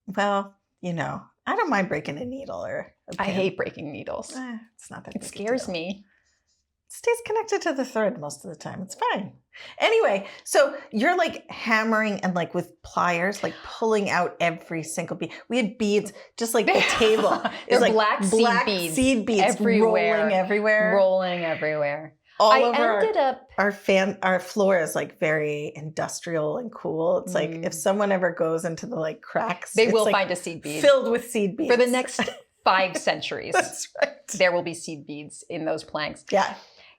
Well, I don't mind breaking a needle or a pin. I hate breaking needles. It's not that It scares me. Stays connected to the thread most of the time. It's fine. Anyway, so you're like hammering and like with pliers, like pulling out every single bead. We had beads, just like the table. They're like black seed beads everywhere. Rolling everywhere. Our floor is like very industrial and cool. It's like if someone ever goes into the like cracks, they will find a seed bead filled with seed beads for the next 5 centuries. That's right. There will be seed beads in those planks.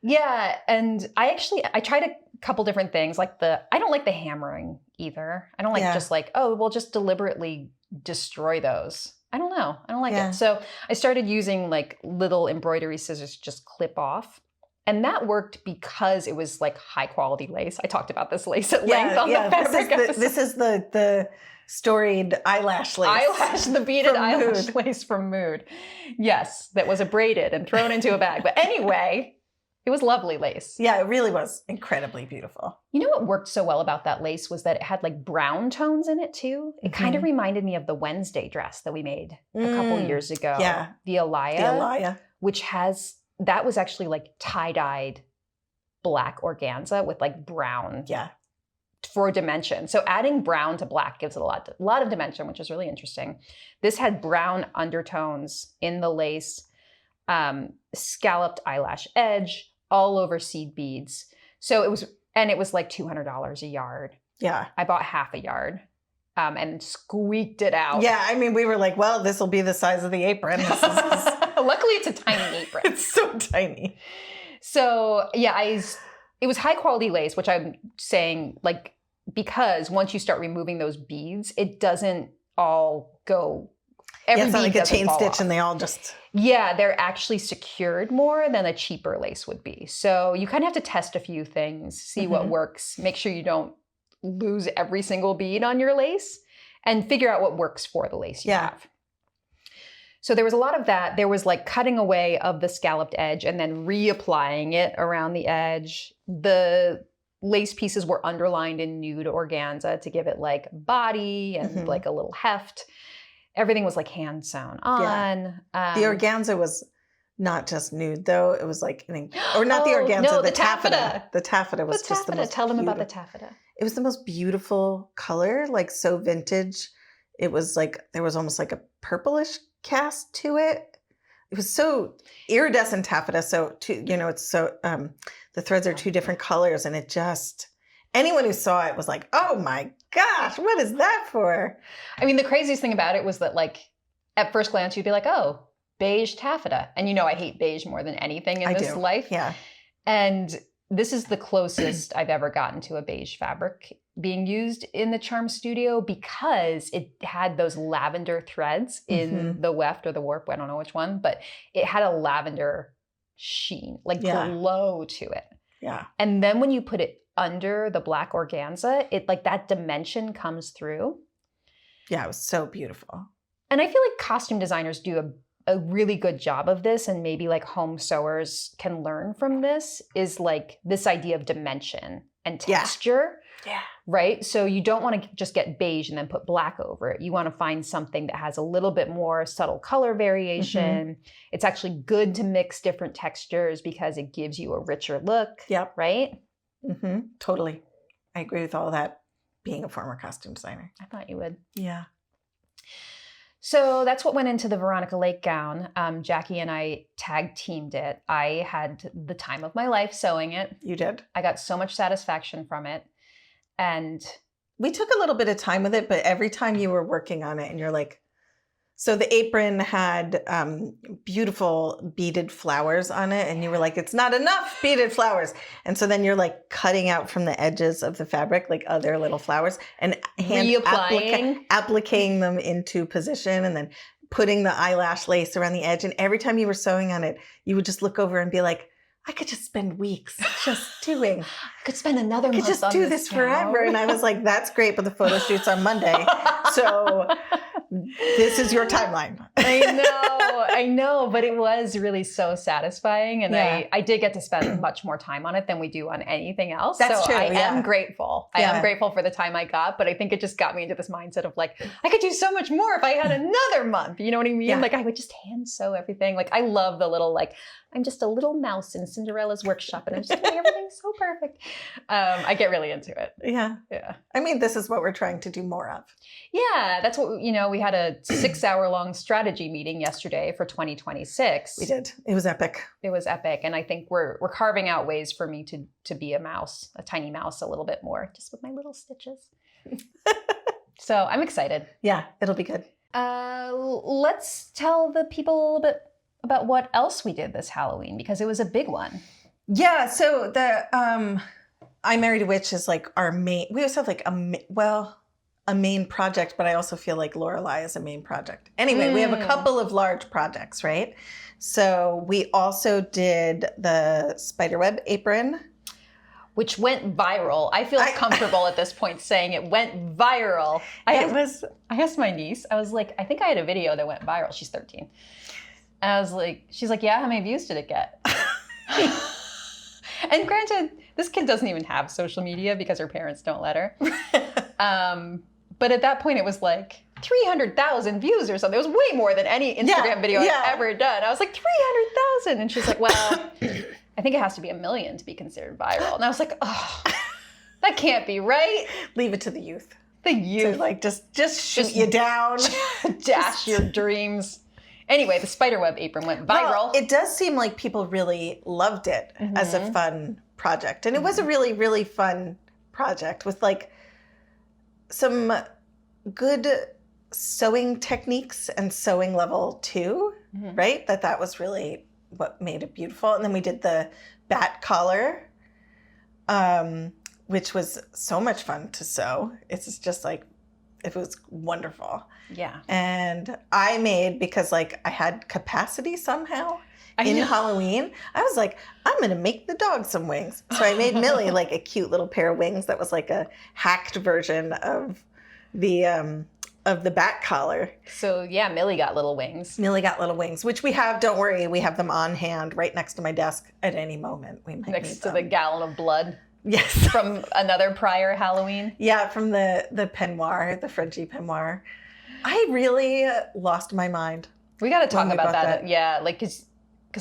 Yeah, and I tried a couple different things. I don't like the hammering either. I don't like just like, oh, we'll just deliberately destroy those. I don't know. I don't like it. So I started using like little embroidery scissors to just clip off. And that worked because it was like high quality lace. I talked about this lace at length on the fabric episode. This is the storied eyelash lace. The beaded eyelash lace from Mood. Yes, that was braided and thrown into a bag. But anyway, it was lovely lace. Yeah, it really was incredibly beautiful. You know what worked so well about that lace was that it had like brown tones in it too. It kind of reminded me of the Wednesday dress that we made a couple years ago. Yeah. The Alaya. The Alaya. Which has that was actually like tie-dyed black organza with like brown for dimension. So adding brown to black gives it a lot of dimension, which is really interesting. This had brown undertones in the lace, scalloped eyelash edge, all over seed beads. So it was like $200 a yard. Yeah. I bought half a yard and squeaked it out. Yeah. I mean, we were like, well, this will be the size of the apron. Luckily, it's a tiny apron. It's so tiny. So yeah, it was high quality lace, which I'm saying like, because once you start removing those beads, it doesn't all go. It's not like a chain stitch and they all just. Yeah, they're actually secured more than a cheaper lace would be. So you kind of have to test a few things, see what works, make sure you don't lose every single bead on your lace, and figure out what works for the lace you have. So there was a lot of that. There was like cutting away of the scalloped edge and then reapplying it around the edge. The lace pieces were underlined in nude organza to give it like body and like a little heft. Everything was like hand sewn on. Yeah. The organza was not just nude though. It was like, or not the organza, no, the taffeta. The taffeta was just the most Tell them beautiful. about the taffeta. It was the most beautiful color, like so vintage. It was like, there was almost like a purplish cast to it. It was so iridescent taffeta. So, it's so, the threads are two different colors and it just, anyone who saw it was like, oh my gosh, what is that for? I mean, the craziest thing about it was that like, at first glance, you'd be like, oh, beige taffeta. And I hate beige more than anything in this life. Yeah. And this is the closest I've ever gotten to a beige fabric being used in the Charm Studio because it had those lavender threads in the weft or the warp. I don't know which one, but it had a lavender sheen, like glow to it. Yeah. And then when you put it under the black organza, it like that dimension comes through. Yeah, it was so beautiful. And I feel like costume designers do a really good job of this, and maybe like home sewers can learn from this, is like this idea of dimension and texture. Yeah. Right? So you don't want to just get beige and then put black over it. You want to find something that has a little bit more subtle color variation. It's actually good to mix different textures because it gives you a richer look. Yep. Right? Totally. I agree with all that, being a former costume designer. I thought you would. Yeah. So that's what went into the Veronica Lake gown. Jackie and I tag teamed it. I had the time of my life sewing it. You did. I got so much satisfaction from it. And we took a little bit of time with it, but every time you were working on it and you're like, so the apron had beautiful beaded flowers on it. And you were like, it's not enough beaded flowers. And so then you're like cutting out from the edges of the fabric, like other little flowers and applicating them into position and then putting the eyelash lace around the edge. And every time you were sewing on it, you would just look over and be like, I could just spend weeks just doing. I could spend another month. I could just do this forever. And I was like, that's great, but the photo shoot's on Monday. So this is your timeline. I know, but it was really so satisfying. And I did get to spend much more time on it than we do on anything else. That's so true. I am grateful. I am grateful for the time I got, but I think it just got me into this mindset of like, I could do so much more if I had another month. You know what I mean? Yeah. Like I would just hand sew everything. Like I love the little, like, I'm just a little mouse in Cinderella's workshop and I'm just doing everything so perfect. I get really into it. Yeah. Yeah. I mean, this is what we're trying to do more of. Yeah. That's what, we had a 6-hour-long strategy meeting yesterday for 2026. We did. It was epic. It was epic. And I think we're carving out ways for me to be a mouse, a tiny mouse a little bit more, just with my little stitches. So I'm excited. Yeah, it'll be good. Let's tell the people a little bit about what else we did this Halloween, because it was a big one. Yeah, so the I Married a Witch is like our main, we also have like a main project, but I also feel like Lorelei is a main project. Anyway, we have a couple of large projects, right? So we also did the spiderweb apron, which went viral. I feel comfortable at this point saying it went viral. I asked my niece, I was like, I think I had a video that went viral. She's 13. And I was like, she's like, yeah, how many views did it get? And granted, this kid doesn't even have social media because her parents don't let her. But at that point, it was like 300,000 views or something. It was way more than any Instagram video I've ever done. I was like, 300,000. And she's like, well, I think it has to be 1 million to be considered viral. And I was like, oh, that can't be right. Leave it to the youth. The youth. To like just shoot you down. Dash your dreams. Anyway, the spiderweb apron went viral. Well, it does seem like people really loved it as a fun project. And it was a really, really fun project with like some good sewing techniques and sewing level 2, right? That was really what made it beautiful. And then we did the bat collar, which was so much fun to sew. It's just like, it was wonderful. Yeah. And I made, because like I had capacity somehow in Halloween, I was like, I'm going to make the dog some wings. So I made Millie like a cute little pair of wings that was like a hacked version of the bat collar. So yeah, Millie got little wings. Millie got little wings, which we have, don't worry, we have them on hand right next to my desk at any moment. We might next need to them. the gallon of blood. Yes. From another prior Halloween. Yeah, from the peignoir, the Frenchy peignoir. I really lost my mind. We got to talk about that. Yeah, like, because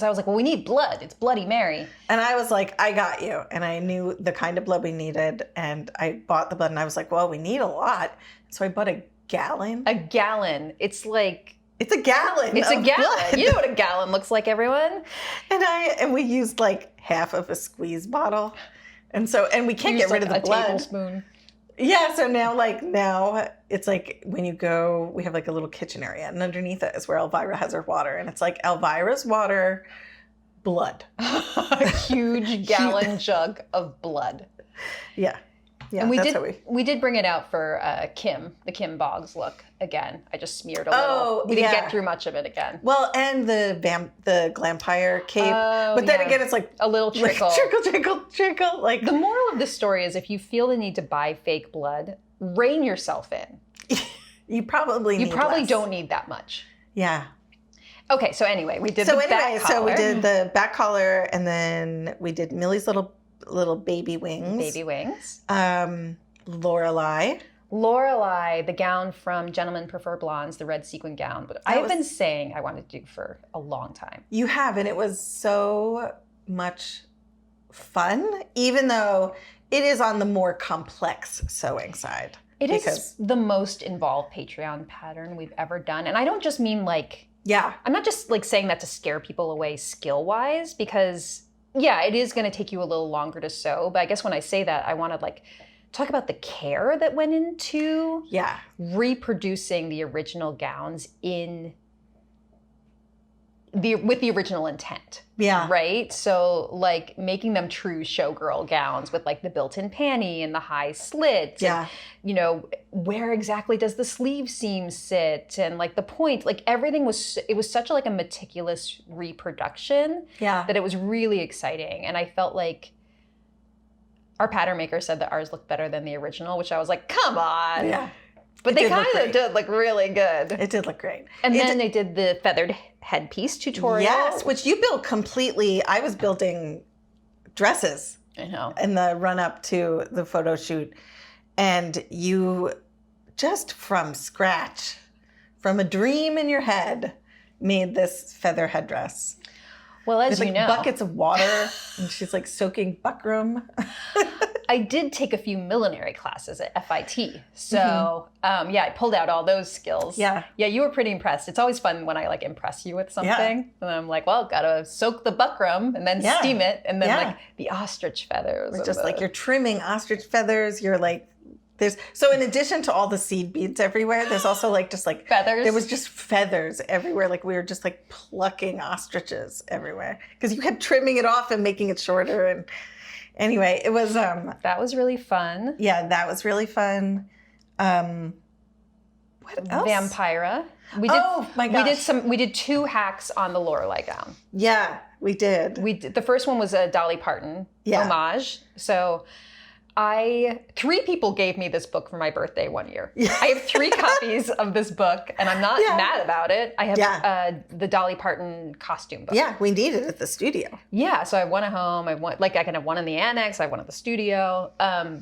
I was like, well, we need blood. It's Bloody Mary. And I was like, I got you. And I knew the kind of blood we needed. And I bought the blood and I was like, well, we need a lot. So I bought a gallon. A gallon. It's like... It's a gallon. It's a gallon. Blood. You know what a gallon looks like, everyone. And we used like half of a squeeze bottle. And we can't get rid of the blood. Tablespoon. Yeah, so now it's like when you go, we have like a little kitchen area, and underneath it is where Elvira has her water, and it's like Elvira's water, blood. A huge gallon jug of blood. Yeah. Yeah, and we did bring it out for the Kim Boggs look again. I just smeared a little. We didn't get through much of it again. Well, and the Glampire cape. But then again, it's like a little trickle. Like, trickle. Like the moral of the story is if you feel the need to buy fake blood, rein yourself in. You probably less. Don't need that much. Yeah. Okay, so anyway, we did the back collar. So we did the back collar, and then we did Millie's little baby wings. Baby wings. Lorelei, the gown from Gentlemen Prefer Blondes, the red sequin gown. But I've been saying I wanted to do for a long time. You have, and it was so much fun, even though it is on the more complex sewing side. It is the most involved Patreon pattern we've ever done. And I don't just mean like, I'm not just like saying that to scare people away skill-wise, because yeah, it is going to take you a little longer to sew. But I guess when I say that, I want to like talk about the care that went into reproducing the original gowns with the original intent. Yeah. Right? So like making them true showgirl gowns with like the built-in panty and the high slit. Yeah. And, where exactly does the sleeve seam sit? And like the point, like everything was such like a meticulous reproduction that it was really exciting. And I felt like our pattern maker said that ours looked better than the original, which I was like, come on. Yeah. But they kind of did look really good. It did look great. And then they did the feathered headpiece tutorial. Yes, which you built completely. I was building dresses. I know. In the run up to the photo shoot. And you just from scratch, from a dream in your head, made this feather headdress. Well, as with you know, buckets of water, and she's like soaking buckram. I did take a few millinery classes at FIT. So, I pulled out all those skills. Yeah. Yeah, you were pretty impressed. It's always fun when I like impress you with something. And I'm like, well, gotta soak the buckram and then steam it. And then like the ostrich feathers. Just like you're trimming ostrich feathers. You're like, so in addition to all the seed beads everywhere, there's also like just like feathers. There was just feathers everywhere. Like we were just like plucking ostriches everywhere because you kept trimming it off and making it shorter. And anyway, it was that was really fun. Yeah, that was really fun. What else? Vampira. My gosh. We did 2 hacks on the Lorelei gown. Yeah, we did. The first one was a Dolly Parton homage. So 3 people gave me this book for my birthday one year. Yeah. I have 3 copies of this book, and I'm not mad about it. I have the Dolly Parton costume book. Yeah, we need it at the studio. Yeah, so I have one at home. I can have one in the annex. I have one at the studio.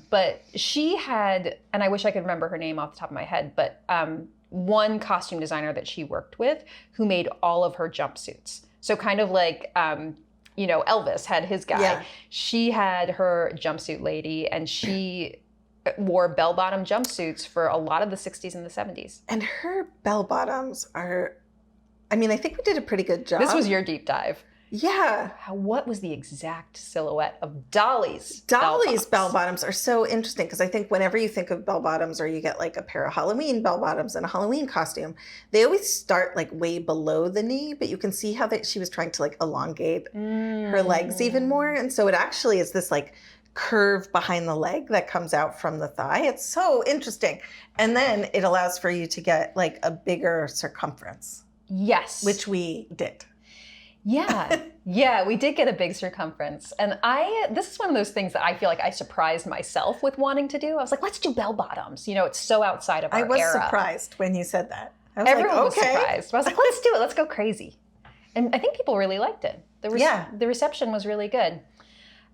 But she had, and I wish I could remember her name off the top of my head, but one costume designer that she worked with who made all of her jumpsuits. So kind of like, Elvis had his guy. Yeah. She had her jumpsuit lady, and she wore bell-bottom jumpsuits for a lot of the 60s and the 70s. And her bell bottoms are, I think we did a pretty good job. This was your deep dive. Yeah. What was the exact silhouette of Dolly's bell bottoms are so interesting because I think whenever you think of bell bottoms or you get like a pair of Halloween bell bottoms and a Halloween costume, they always start like way below the knee, but you can see how she was trying to like elongate her legs even more. And so it actually is this like curve behind the leg that comes out from the thigh. It's so interesting. And then it allows for you to get like a bigger circumference. Yes. Which we did. Yeah, we did get a big circumference. And this is one of those things that I feel like I surprised myself with wanting to do. I was like, let's do bell bottoms. It's so outside of our era. I was surprised when you said that. I was Everyone like, okay. was surprised. I was like, let's do it. Let's go crazy. And I think people really liked it. The reception was really good.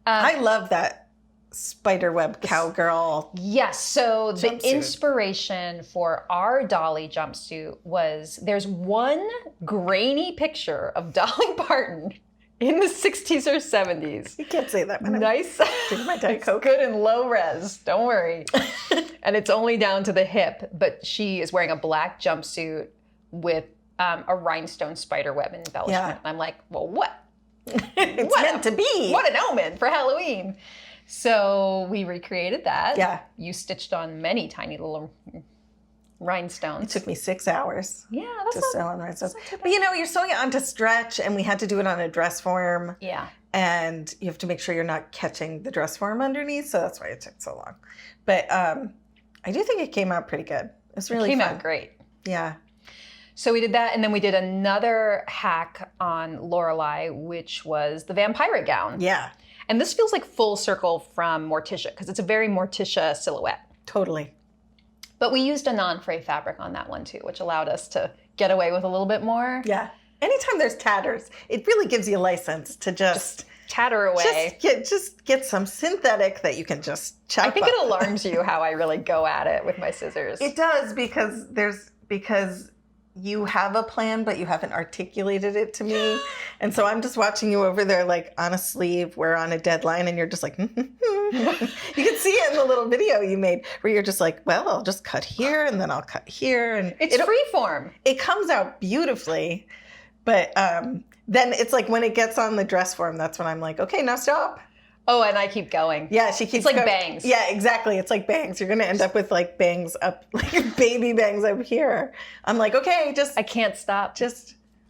I love that spiderweb cowgirl. Yes. So jumpsuit. The inspiration for our Dolly jumpsuit was there's one grainy picture of Dolly Parton in the 60s or 70s. You can't say that. Nice. Drink my Diet Coke. Good and low res. Don't worry. And it's only down to the hip, but she is wearing a black jumpsuit with a rhinestone spiderweb embellishment. Yeah. And I'm like, well, what? It's meant to be. What an omen for Halloween. So we recreated that. Yeah. You stitched on many tiny little rhinestones. It took me 6 hours. Yeah, to sew on rhinestones. But you're sewing it onto stretch, and we had to do it on a dress form. Yeah. And you have to make sure you're not catching the dress form underneath, so that's why it took so long. But I do think it came out pretty good. It was really fun. It came out great. Yeah. So we did that, and then we did another hack on Lorelei, which was the Vampira gown. Yeah. And this feels like full circle from Morticia, because it's a very Morticia silhouette. Totally. But we used a non-fray fabric on that one too, which allowed us to get away with a little bit more. Yeah. Anytime there's tatters, it really gives you license to just tatter away. Just get some synthetic that you can just chop I think up. it alarms you how I really go at it with my scissors. It does because you have a plan, but you haven't articulated it to me. And so I'm just watching you over there, like on a sleeve, we're on a deadline, and you're just like, You can see it in the little video you made where you're just like, well, I'll just cut here and then I'll cut here. And it's freeform. It comes out beautifully. But then it's like when it gets on the dress form, that's when I'm like, okay, now stop. Oh, and I keep going. Yeah, she keeps going. It's like going. bangs. Yeah, exactly. It's like bangs. You're going to end up with like bangs up, like baby bangs up here. I'm like, okay, I can't stop.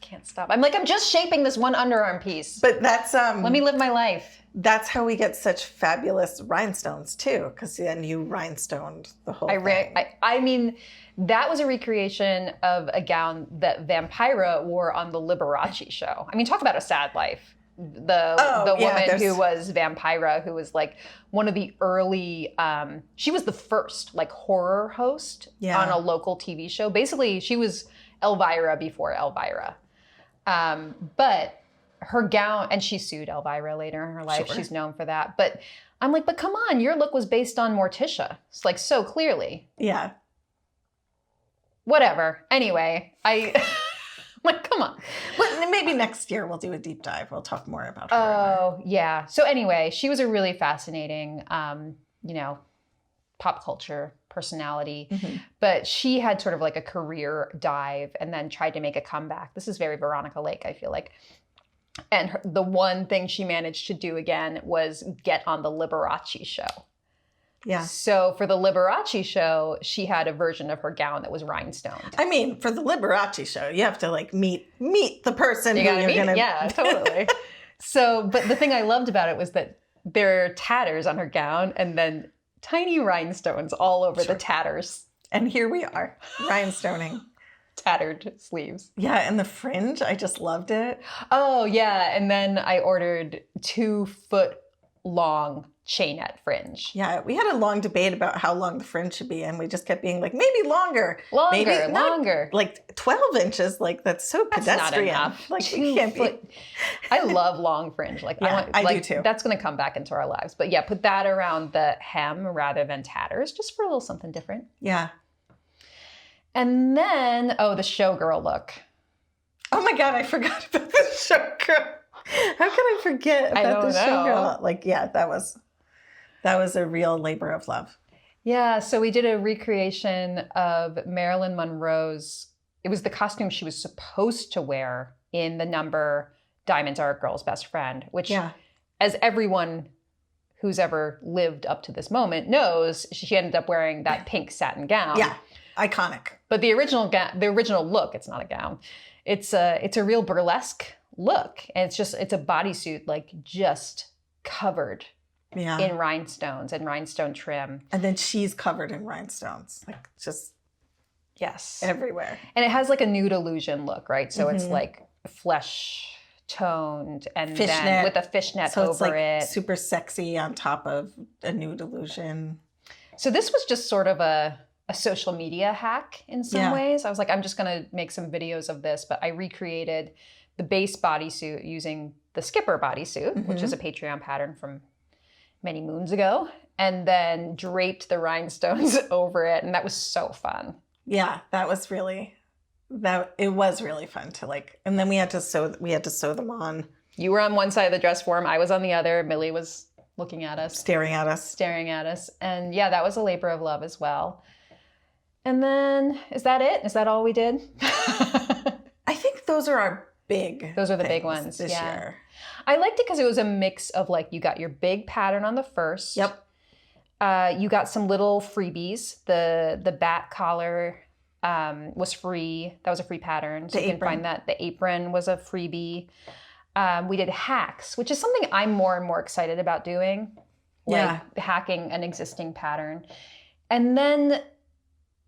Can't stop. I'm like, I'm just shaping this one underarm piece. But that's let me live my life. That's how we get such fabulous rhinestones too, because then you rhinestoned the whole thing. I mean, that was a recreation of a gown that Vampira wore on the Liberace show. I mean, talk about a sad life. The woman who was Vampira, who was like one of the early, she was the first like horror host on a local TV show. Basically, she was Elvira before Elvira. But her gown, and she sued Elvira later in her life. Sure. She's known for that. But I'm like, but come on, your look was based on Morticia. It's like so clearly. Yeah. Whatever. Anyway, I'm like, come on. Well, maybe next year we'll do a deep dive. We'll talk more about her. Oh, yeah. So anyway, she was a really fascinating, pop culture personality. Mm-hmm. But she had sort of like a career dive and then tried to make a comeback. This is very Veronica Lake, I feel like. And the one thing she managed to do again was get on the Liberace show. Yeah. So for the Liberace show, she had a version of her gown that was rhinestoned. I mean, for the Liberace show, you have to like meet the person you're gonna. Yeah, totally. So, but the thing I loved about it was that there are tatters on her gown and then tiny rhinestones all over the tatters. And here we are, rhinestoning. Tattered sleeves. Yeah, and the fringe, I just loved it. Oh, yeah. And then I ordered 2-foot long chainette fringe. Yeah, we had a long debate about how long the fringe should be, and we just kept being like, maybe longer. Longer. Like 12 inches, like that's so pedestrian. That's not enough. Like we can't be. I love long fringe. Like I do too. That's going to come back into our lives. But yeah, put that around the hem rather than tatters, just for a little something different. Yeah. And then, the Showgirl look. Oh my God, I forgot about the Showgirl. How can I forget about the Showgirl? Like, yeah, that was a real labor of love. Yeah, so we did a recreation of Marilyn Monroe's, it was the costume she was supposed to wear in the number Diamonds Are a Girl's Best Friend, which, as everyone who's ever lived up to this moment knows, she ended up wearing that pink satin gown. Yeah, iconic. But the original look, it's not a gown. It's a real burlesque look. And it's a bodysuit, like, just covered in rhinestones and rhinestone trim. And then she's covered in rhinestones, like, just everywhere. And it has like a nude illusion look, right? So it's like flesh toned and fishnet. Then with a fishnet so over it's like it. Super sexy on top of a nude illusion. So this was just sort of a social media hack in some ways. I was like, I'm just going to make some videos of this, but I recreated the base bodysuit using the Skipper bodysuit, which is a Patreon pattern from many moons ago, and then draped the rhinestones over it. And that was so fun. Yeah, it was really fun to like, and then we had to sew them on. You were on one side of the dress form. I was on the other. Millie was looking at us. Staring at us. And yeah, that was a labor of love as well. And then, is that it? Is that all we did? I think those are the big ones this year. I liked it because it was a mix of like, you got your big pattern on the first. Yep. You got some little freebies. The bat collar was free. That was a free pattern. So you can find that. The apron was a freebie. We did hacks, which is something I'm more and more excited about doing. Like hacking an existing pattern. And then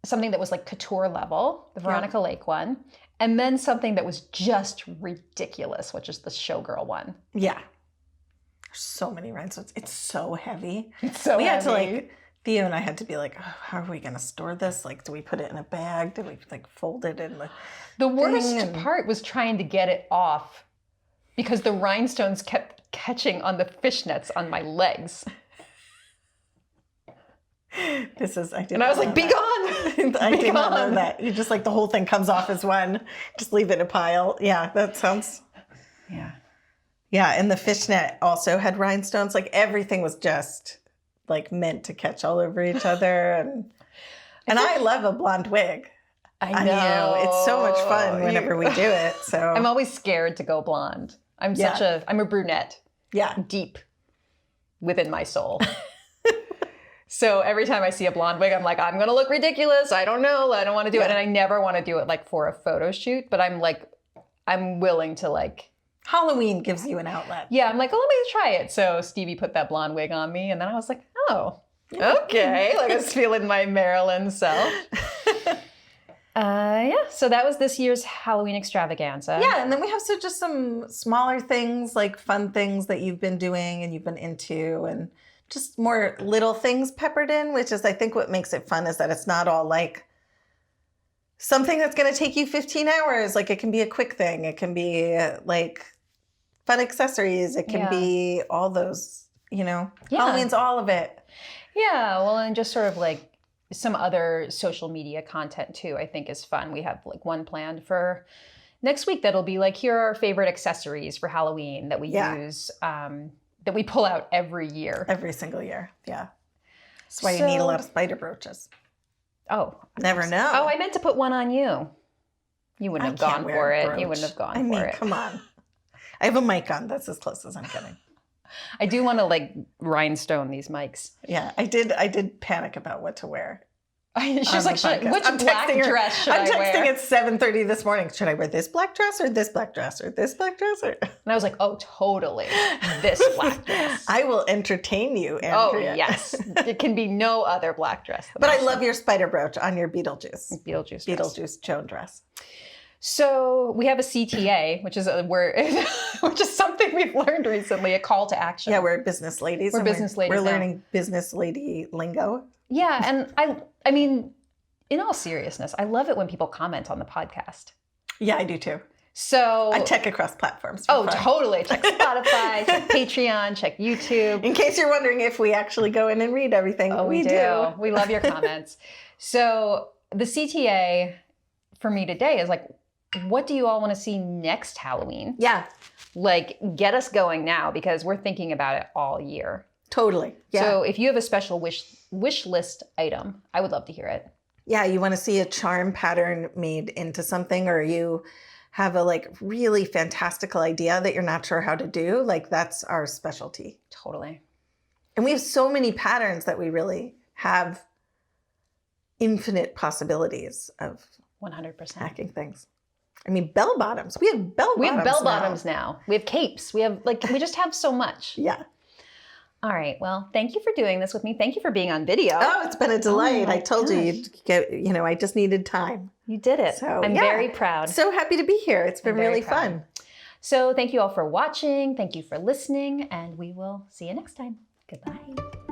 something that was like couture level, the Veronica Lake one. And then something that was just ridiculous, which is the Showgirl one. Yeah. There's so many rhinestones. It's so heavy. We heavy. Had to like, Theo and I had to be like, oh, how are we going to store this? Like, do we put it in a bag? Do we like fold it in the worst part was trying to get it off because the rhinestones kept catching on the fishnets on my legs. I was like, be gone! I did not know that. You just like the whole thing comes off as one. Just leave it in a pile. Yeah, that sounds. Yeah. Yeah, and the fishnet also had rhinestones. Like everything was just like meant to catch all over each other. And I love a blonde wig. I know. It's so much fun whenever we do it. So I'm always scared to go blonde. I'm a brunette. Yeah. Deep within my soul. So every time I see a blonde wig, I'm like, I'm going to look ridiculous. I don't know. I don't want to do it. And I never want to do it like for a photo shoot, but I'm willing to like. Halloween gives you an outlet. Yeah. I'm like, oh, let me try it. So Stevie put that blonde wig on me. And then I was like, oh, okay. Like I was feeling my Marilyn self. So that was this year's Halloween Extravaganza. Yeah. And then we have just some smaller things, like fun things that you've been doing and you've been into and just more little things peppered in, which is, I think, what makes it fun is that it's not all like something that's going to take you 15 hours. Like it can be a quick thing. It can be like fun accessories. It can be all those, Halloween's all of it. Yeah. Well, and just sort of like some other social media content too, I think is fun. We have like one planned for next week that'll be like, here are our favorite accessories for Halloween that we use. That we pull out every year. Every single year, yeah. That's why you need a lot of spider brooches. Oh. Never know. Oh, I meant to put one on you. You wouldn't have gone for it. You wouldn't have gone for it. Come on. I have a mic on. That's as close as I'm getting. I do want to like rhinestone these mics. Yeah, I did panic about what to wear. She's like, which black dress should I wear? I'm texting at 7:30 this morning. Should I wear this black dress or this black dress or this black dress? And I was like, oh, totally. This black dress. I will entertain you, Andrea. Oh, yes. It can be no other black dress. But I love your spider brooch on your Beetlejuice Joan dress. So we have a CTA, which is something we've learned recently, a call to action. Yeah, we're business ladies. We're learning business lady lingo. Yeah, and I mean, in all seriousness, I love it when people comment on the podcast. Yeah, I do too. So I check across platforms. Totally. Check Spotify, check Patreon, check YouTube. In case you're wondering if we actually go in and read everything, we do. We love your comments. So the CTA for me today is like, what do you all want to see next Halloween? Yeah. Like, get us going now because we're thinking about it all year. Totally. Yeah. So if you have a special wish list item, I would love to hear it. Yeah, you want to see a charm pattern made into something, or you have a like really fantastical idea that you're not sure how to do, like that's our specialty. Totally. And we have so many patterns that we really have infinite possibilities of 100%. hacking things. I mean, bell bottoms. We have bell bottoms now. We have capes. We have we just have so much. Yeah. All right. Well, thank you for doing this with me. Thank you for being on video. Oh, it's been a delight. Oh I told gosh. you you'd get, I just needed time. You did it. So, I'm yeah. very proud. So happy to be here. It's been really proud. fun. So thank you all for watching. Thank you for listening, and we will see you next time. Goodbye.